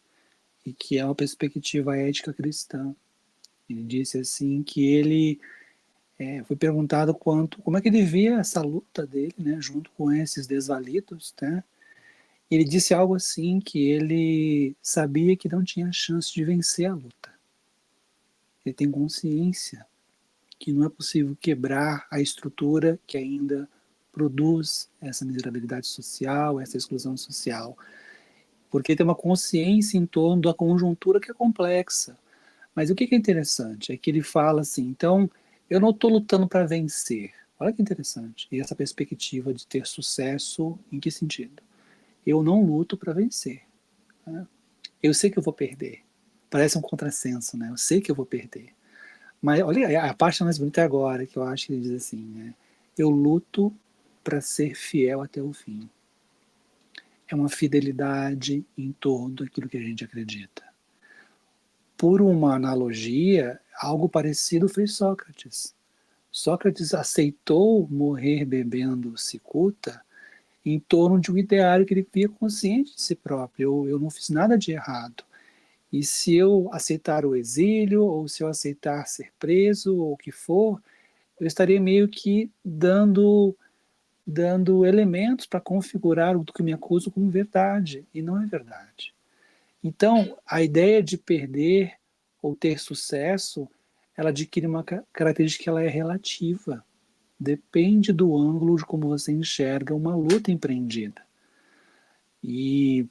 e que é uma perspectiva ética cristã. Ele disse assim que ele foi perguntado como é que ele via essa luta dele, né, junto com esses desvalidos, né? Ele disse algo assim que ele sabia que não tinha chance de vencer a luta. Ele tem consciência que não é possível quebrar a estrutura que ainda produz essa miserabilidade social, essa exclusão social, porque tem uma consciência em torno da conjuntura que é complexa. Mas o que é interessante é que ele fala assim, então, eu não estou lutando para vencer. Olha que interessante. E essa perspectiva de ter sucesso, em que sentido? Eu não luto para vencer. Né? Eu sei que eu vou perder. Parece um contrassenso, né? Eu sei que eu vou perder. Mas olha, a parte mais bonita é agora, que eu acho que ele diz assim, né? Eu luto para ser fiel até o fim. É uma fidelidade em torno daquilo que a gente acredita. Por uma analogia, algo parecido fez Sócrates. Sócrates aceitou morrer bebendo cicuta em torno de um ideário que ele via consciente de si próprio. Eu não fiz nada de errado. E se eu aceitar o exílio, ou se eu aceitar ser preso, ou o que for, eu estaria meio que dando elementos para configurar o que me acuso como verdade, e não é verdade. Então, a ideia de perder ou ter sucesso, ela adquire uma característica que ela é relativa. Depende do ângulo de como você enxerga uma luta empreendida. E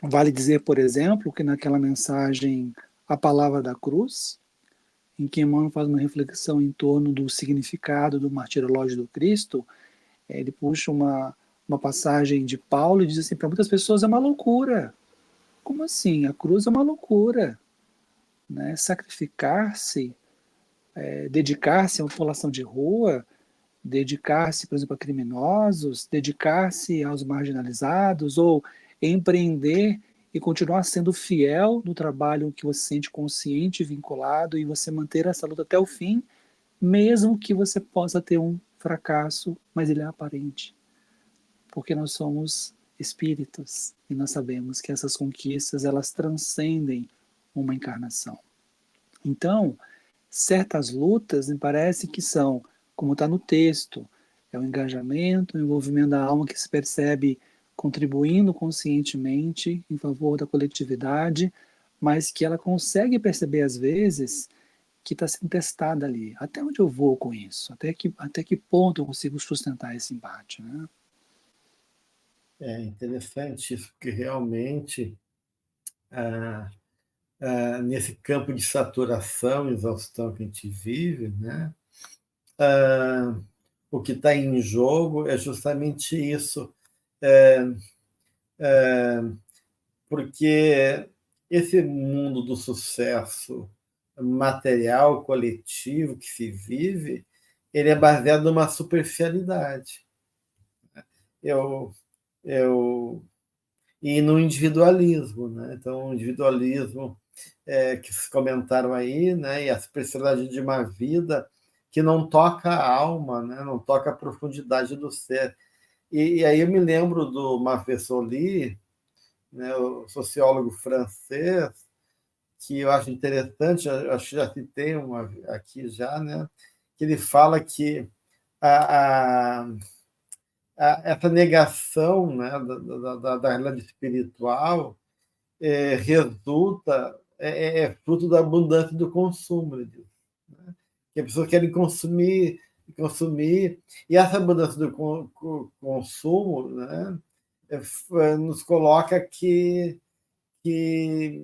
vale dizer, por exemplo, que naquela mensagem A Palavra da Cruz, em que Emmanuel faz uma reflexão em torno do significado do martirológio do Cristo, ele puxa uma passagem de Paulo e diz assim, para muitas pessoas é uma loucura. Como assim? A cruz é uma loucura. Né? Sacrificar-se, dedicar-se a uma população de rua, dedicar-se, por exemplo, a criminosos, dedicar-se aos marginalizados, ou empreender e continuar sendo fiel no trabalho que você se sente consciente, vinculado, e você manter essa luta até o fim, mesmo que você possa ter um fracasso, mas ele é aparente. Porque nós somos espíritos e nós sabemos que essas conquistas elas transcendem uma encarnação. Então, certas lutas me parece que são, como está no texto, é o engajamento, o envolvimento da alma que se percebe contribuindo conscientemente em favor da coletividade, mas que ela consegue perceber às vezes que está sendo testada ali. Até onde eu vou com isso? Até que ponto eu consigo sustentar esse embate? Né? É interessante isso, porque realmente, nesse campo de saturação, exaustão que a gente vive, né? O que está em jogo é justamente isso, porque esse mundo do sucesso material, coletivo que se vive, ele é baseado numa superficialidade. Eu, eu, e no individualismo, né? Então, o individualismo que se comentaram aí, né? E a superficialidade de uma vida que não toca a alma, né? Não toca a profundidade do ser. E aí eu me lembro do Marc Vesoli, né? O sociólogo francês, que eu acho interessante, eu acho que já citei uma aqui já, né? Que ele fala que a, a, essa negação, né, da realidade espiritual resulta, é fruto da abundância do consumo, ele diz, né? Que as pessoas querem consumir, consumir, e essa abundância do consumo, né, nos coloca que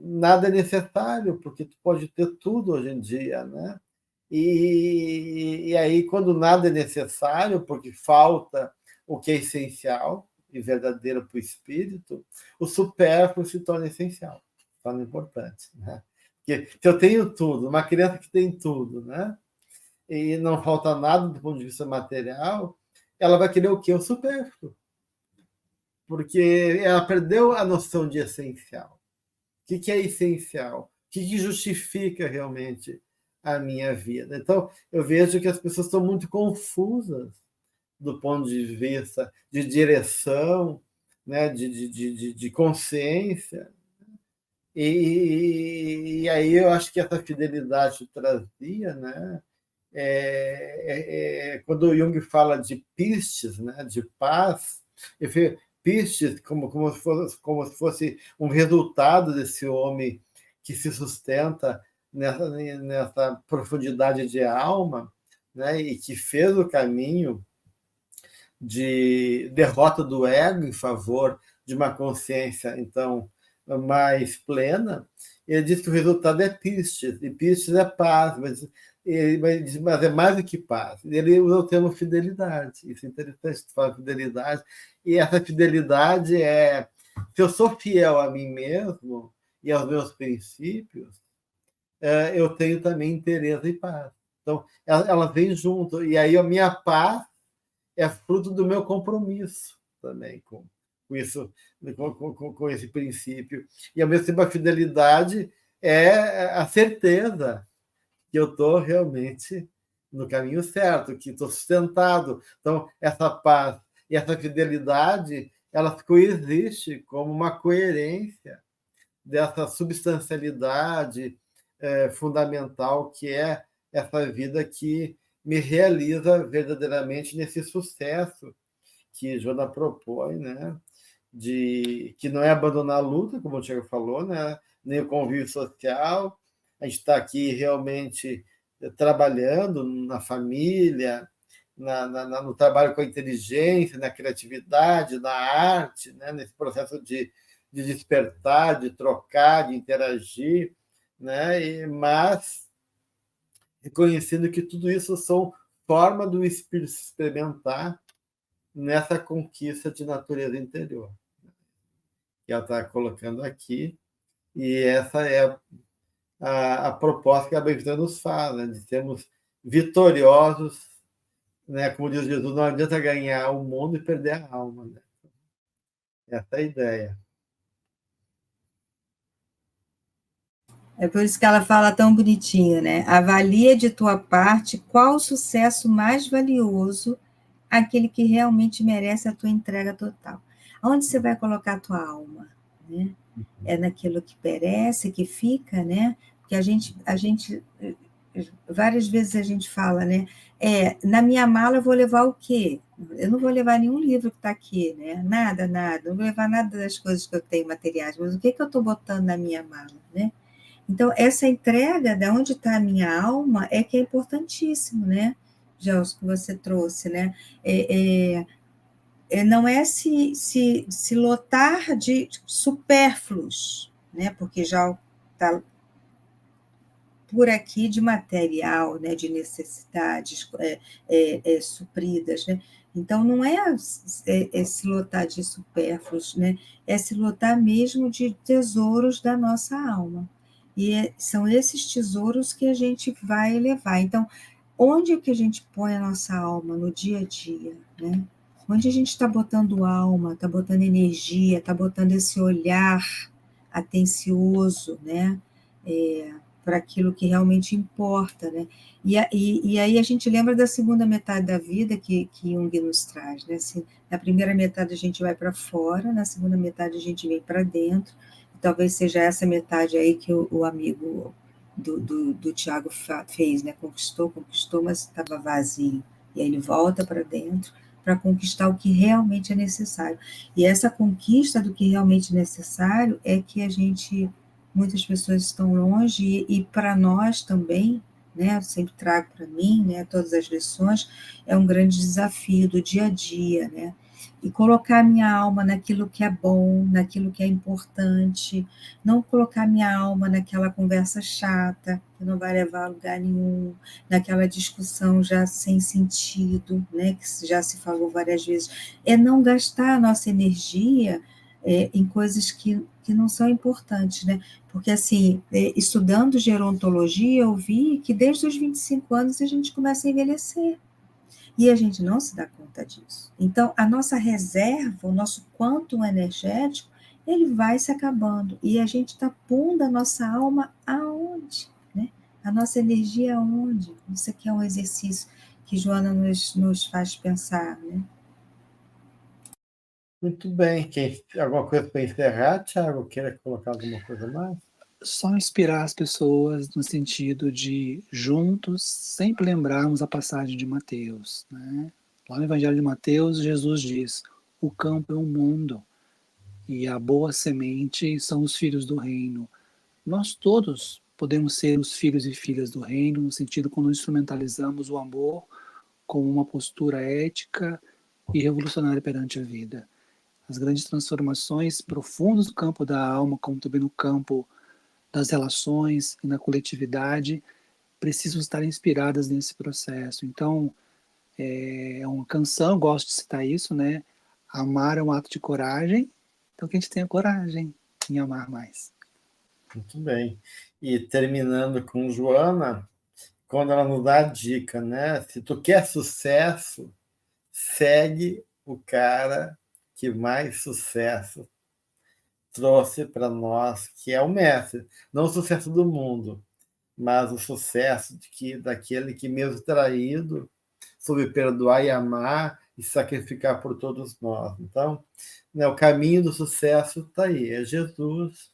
nada é necessário, porque tu pode ter tudo hoje em dia, né? E aí, quando nada é necessário, porque falta o que é essencial e verdadeiro para o espírito, o supérfluo se torna essencial, se torna importante, né? Porque se eu tenho tudo, uma criança que tem tudo, né? E não falta nada do ponto de vista material, ela vai querer o quê? O supérfluo, porque ela perdeu a noção de essencial. O que é essencial? O que justifica realmente a minha vida? Então, eu vejo que as pessoas estão muito confusas do ponto de vista de direção, né, de consciência. E aí eu acho que essa fidelidade trazia, né, quando o Jung fala de pistes, né, de paz, eu vejo pistes como se fosse um resultado desse homem que se sustenta nessa profundidade de alma, né, e que fez o caminho de derrota do ego em favor de uma consciência, então, mais plena. Ele diz que o resultado é pistes, e pistes é paz, mas é mais do que paz. Ele usa o termo fidelidade. Isso é interessante, tu fala fidelidade. E essa fidelidade é, se eu sou fiel a mim mesmo e aos meus princípios, eu tenho também interesse e paz. Então, ela vem junto. E aí a minha paz é fruto do meu compromisso também com isso, com esse princípio. E, ao mesmo tempo, a fidelidade é a certeza que eu estou realmente no caminho certo, que estou sustentado. Então, essa paz e essa fidelidade, elas coexistem como uma coerência dessa substancialidade fundamental que é essa vida que me realiza verdadeiramente nesse sucesso que Joana propõe, né? Que não é abandonar a luta, como o Tiago falou, né? Nem o convívio social. A gente está aqui realmente trabalhando na família, no trabalho com a inteligência, na criatividade, na arte, né? Nesse processo de despertar, de trocar, de interagir, né? Mas reconhecendo que tudo isso são formas do espírito se experimentar nessa conquista de natureza interior que ela está colocando aqui, e essa é a proposta que a Benedita nos fala, de sermos vitoriosos, né? Como diz Jesus, não adianta ganhar o mundo e perder a alma, né? Essa é a ideia. É por isso que ela fala tão bonitinho, né? Avalia de tua parte qual o sucesso mais valioso, aquele que realmente merece a tua entrega total. Onde você vai colocar a tua alma, né? É naquilo que perece, que fica, né? Porque a gente várias vezes a gente fala, né? Na minha mala eu vou levar o quê? Eu não vou levar nenhum livro que está aqui, né? Nada. Não vou levar nada das coisas que eu tenho materiais, mas o que eu estou botando na minha mala, né? Então, essa entrega de onde está a minha alma é que é importantíssimo, né? Gelson, que você trouxe, né? Não é se lotar de supérfluos, né? Porque já está por aqui de material, né? De necessidades supridas, né? Então, não é se lotar de supérfluos, né? É se lotar mesmo de tesouros da nossa alma. E são esses tesouros que a gente vai levar. Então, onde é que a gente põe a nossa alma no dia a dia, né? Onde a gente está botando alma, está botando energia, está botando esse olhar atencioso, né? Para aquilo que realmente importa, né? E aí a gente lembra da segunda metade da vida que Jung nos traz, né? Assim, na primeira metade a gente vai para fora, na segunda metade a gente vem para dentro. Talvez seja essa metade aí que o amigo do Tiago fez, né? Conquistou, mas estava vazio. E aí ele volta para dentro para conquistar o que realmente é necessário. E essa conquista do que realmente é necessário é que muitas pessoas estão longe, e para nós também, né? Eu sempre trago para mim, né? Todas as lições, é um grande desafio do dia a dia, né? E colocar minha alma naquilo que é bom, naquilo que é importante, não colocar minha alma naquela conversa chata, que não vai levar a lugar nenhum, naquela discussão já sem sentido, né, que já se falou várias vezes. É não gastar a nossa energia em coisas que não são importantes, né? Porque, assim, estudando gerontologia, eu vi que desde os 25 anos a gente começa a envelhecer. E a gente não se dá conta disso. Então, a nossa reserva, o nosso quantum energético, ele vai se acabando. E a gente está pondo a nossa alma aonde? Né? A nossa energia aonde? Isso aqui é um exercício que Joana nos faz pensar. Né? Muito bem. Alguma coisa para encerrar, Thiago? Queira colocar alguma coisa mais? Só inspirar as pessoas no sentido de, juntos, sempre lembrarmos a passagem de Mateus. Né? Lá no Evangelho de Mateus, Jesus diz: o campo é o mundo e a boa semente são os filhos do reino. Nós todos podemos ser os filhos e filhas do reino, no sentido quando instrumentalizamos o amor como uma postura ética e revolucionária perante a vida. As grandes transformações profundas no campo da alma, como também no campo das relações e na coletividade, precisam estar inspiradas nesse processo. Então, é uma canção, eu gosto de citar isso, né? Amar é um ato de coragem, então que a gente tenha coragem em amar mais. Muito bem. E terminando com Joana, quando ela nos dá a dica, né? Se tu quer sucesso, segue o cara que mais sucesso trouxe para nós, que é o mestre. Não o sucesso do mundo, mas o sucesso daquele que, mesmo traído, soube perdoar e amar e sacrificar por todos nós. Então, né, o caminho do sucesso está aí, é Jesus,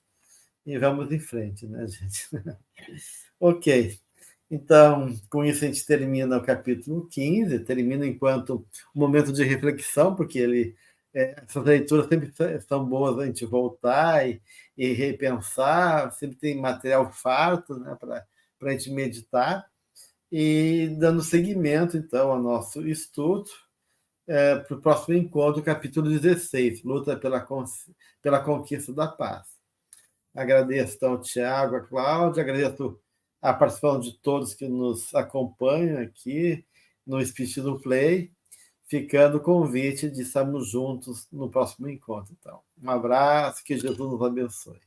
e vamos em frente, né, gente? Ok. Então, com isso a gente termina o capítulo 15, termina enquanto um momento de reflexão, porque essas leituras sempre são boas a gente voltar e repensar, sempre tem material farto, né, para a gente meditar, e dando seguimento, então, ao nosso estudo, para o próximo encontro, capítulo 16, Luta pela Conquista da Paz. Agradeço, então, ao Tiago, a Cláudia, agradeço a participação de todos que nos acompanham aqui no Espírito Play, ficando o convite de estarmos juntos no próximo encontro. Então, um abraço, que Jesus nos abençoe.